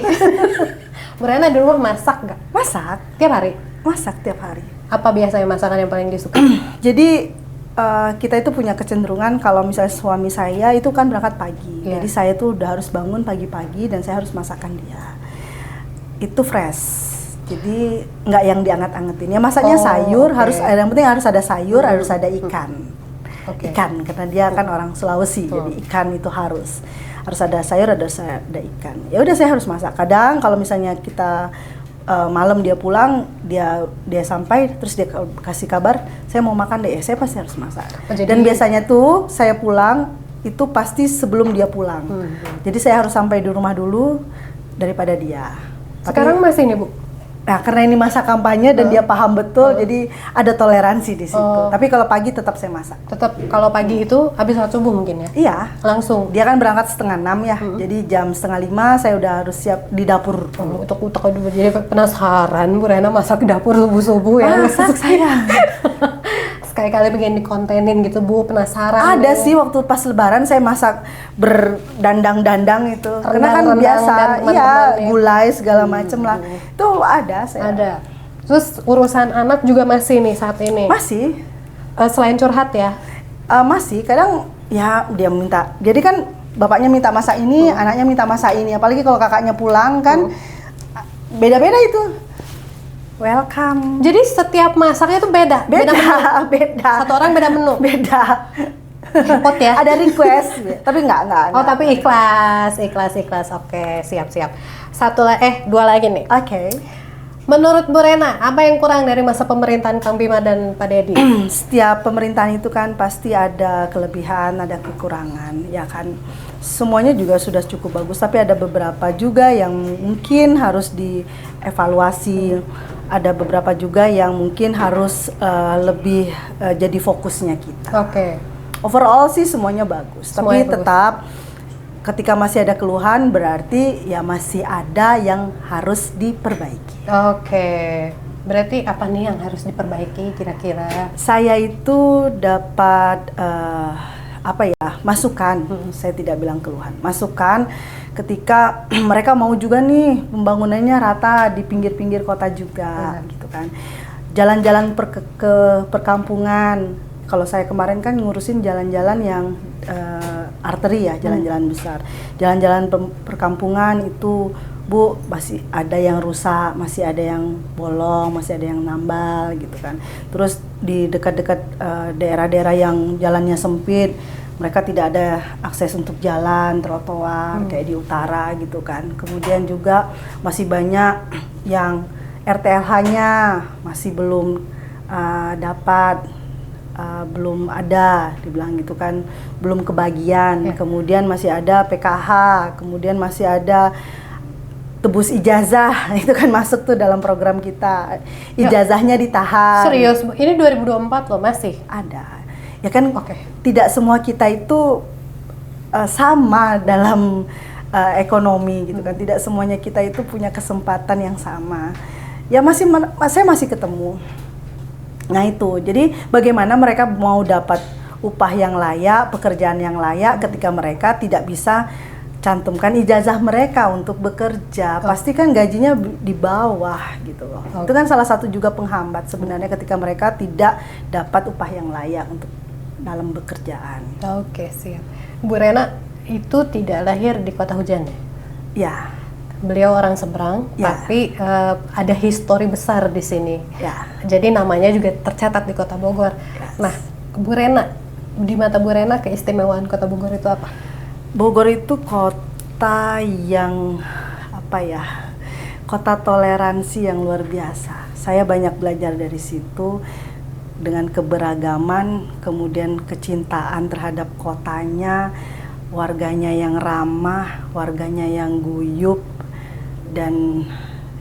Bu Rena di rumah masak nggak? Masak. Tiap hari? Masak tiap hari. Apa biasanya masakan yang paling disuka? Jadi kita itu punya kecenderungan kalau misalnya suami saya itu kan berangkat pagi. Jadi saya tuh udah harus bangun pagi-pagi dan saya harus masakan dia. Itu fresh. Jadi nggak yang dianget-angetin. Ya masaknya sayur, harus yang penting harus ada sayur, harus ada ikan. Ikan karena dia kan orang Sulawesi. Jadi ikan itu harus ada sayur, ada ikan. Ya udah saya harus masak. Kadang kalau misalnya kita malam dia pulang, dia sampai terus dia kasih kabar, saya mau makan deh, saya pasti harus masak. Dan biasanya tuh saya pulang itu pasti sebelum dia pulang. Jadi saya harus sampai di rumah dulu daripada dia. Sekarang masih nih Bu? Nah, karena ini masa kampanye dan dia paham betul, jadi ada toleransi di situ. Tapi kalau pagi tetap saya masak. Tetap kalau pagi itu habis sholat subuh mungkin ya? Iya. Langsung? Dia kan berangkat 4:30 ya, jadi jam 4:30 saya udah harus siap di dapur. Utek-utek aduh, jadi penasaran Bu Rena masak di dapur subuh-subuh ya? Masak saya. Sekali-kali pengen dikontenin gitu Bu, penasaran. Ada sih waktu pas lebaran saya masak berdandang-dandang itu. Karena kan biasa, gulai segala macem lah. Itu ada saya. Ada. Terus urusan anak juga masih nih saat ini? Masih. Selain curhat ya? Masih, kadang ya dia minta. Jadi kan bapaknya minta masak ini, anaknya minta masak ini. Apalagi kalau kakaknya pulang kan, beda-beda itu. Welcome. Jadi setiap masaknya tuh beda menu? Beda. Satu orang beda menu? Beda. Repot ya? Ada request, tapi enggak. Oh, tapi ikhlas. Oke, siap. Dua lagi nih. Oke. Menurut Bu Rena, apa yang kurang dari masa pemerintahan Kang Bima dan Pak Dedi? Setiap pemerintahan itu kan pasti ada kelebihan, ada kekurangan, ya kan. Semuanya juga sudah cukup bagus, tapi ada beberapa juga yang mungkin harus dievaluasi. Ada beberapa juga yang mungkin harus lebih jadi fokusnya kita. Oke. Overall sih semuanya bagus, Semuanya tapi tetap ketika masih ada keluhan berarti ya masih ada yang harus diperbaiki. Oke. Berarti apa nih yang harus diperbaiki kira-kira? Saya itu dapat masukan. Saya tidak bilang keluhan. Masukan ketika mereka mau juga nih pembangunannya rata di pinggir-pinggir kota juga, gitu kan. Jalan-jalan ke perkampungan. Kalau saya kemarin kan ngurusin jalan-jalan yang arteri ya, jalan-jalan besar. Jalan-jalan perkampungan itu, Bu, masih ada yang rusak, masih ada yang bolong, masih ada yang nambal gitu kan. Terus di dekat-dekat daerah-daerah yang jalannya sempit, mereka tidak ada akses untuk jalan, trotoar kayak di utara gitu kan. Kemudian juga masih banyak yang RTLH-nya masih belum dapat, belum ada, dibilang gitu kan, belum kebagian. Kemudian masih ada PKH, kemudian masih ada tebus ijazah, itu kan masuk tuh dalam program kita. Ijazahnya ditahan. Serius, Bu? Ini 2024 loh, masih? Ada. Ya kan, tidak semua kita itu sama dalam ekonomi gitu kan. Tidak semuanya kita itu punya kesempatan yang sama. Ya saya masih ketemu. Nah itu, jadi bagaimana mereka mau dapat upah yang layak, pekerjaan yang layak ketika mereka tidak bisa cantumkan ijazah mereka untuk bekerja. Pasti kan gajinya di bawah gitu loh. Itu kan salah satu juga penghambat sebenarnya ketika mereka tidak dapat upah yang layak untuk dalam bekerjaan. Oke, siap. Bu Rena itu tidak lahir di kota hujan ya? Ya. Beliau orang seberang, tapi ada histori besar di sini. Jadi namanya juga tercatat di Kota Bogor. Nah, Bu Rena, di mata Bu Rena keistimewaan Kota Bogor itu apa? Bogor itu kota yang kota toleransi yang luar biasa. Saya banyak belajar dari situ dengan keberagaman, kemudian kecintaan terhadap kotanya, warganya yang ramah, warganya yang guyup. Dan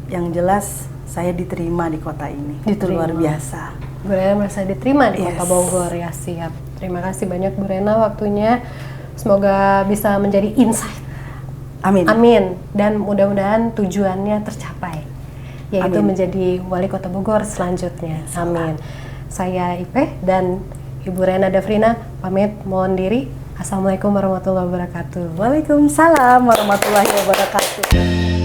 yang jelas saya diterima di kota ini. Itu luar biasa. Bu Rena merasa diterima di Kota Bogor, ya siap. Terima kasih banyak Bu Rena waktunya. Semoga bisa menjadi insight. Amin. Amin. Dan mudah-mudahan tujuannya tercapai, yaitu menjadi Wali Kota Bogor selanjutnya. Amin. Saya Ipe dan Ibu Rena Davrina pamit mohon diri. Assalamualaikum warahmatullahi wabarakatuh. Waalaikumsalam warahmatullahi wabarakatuh.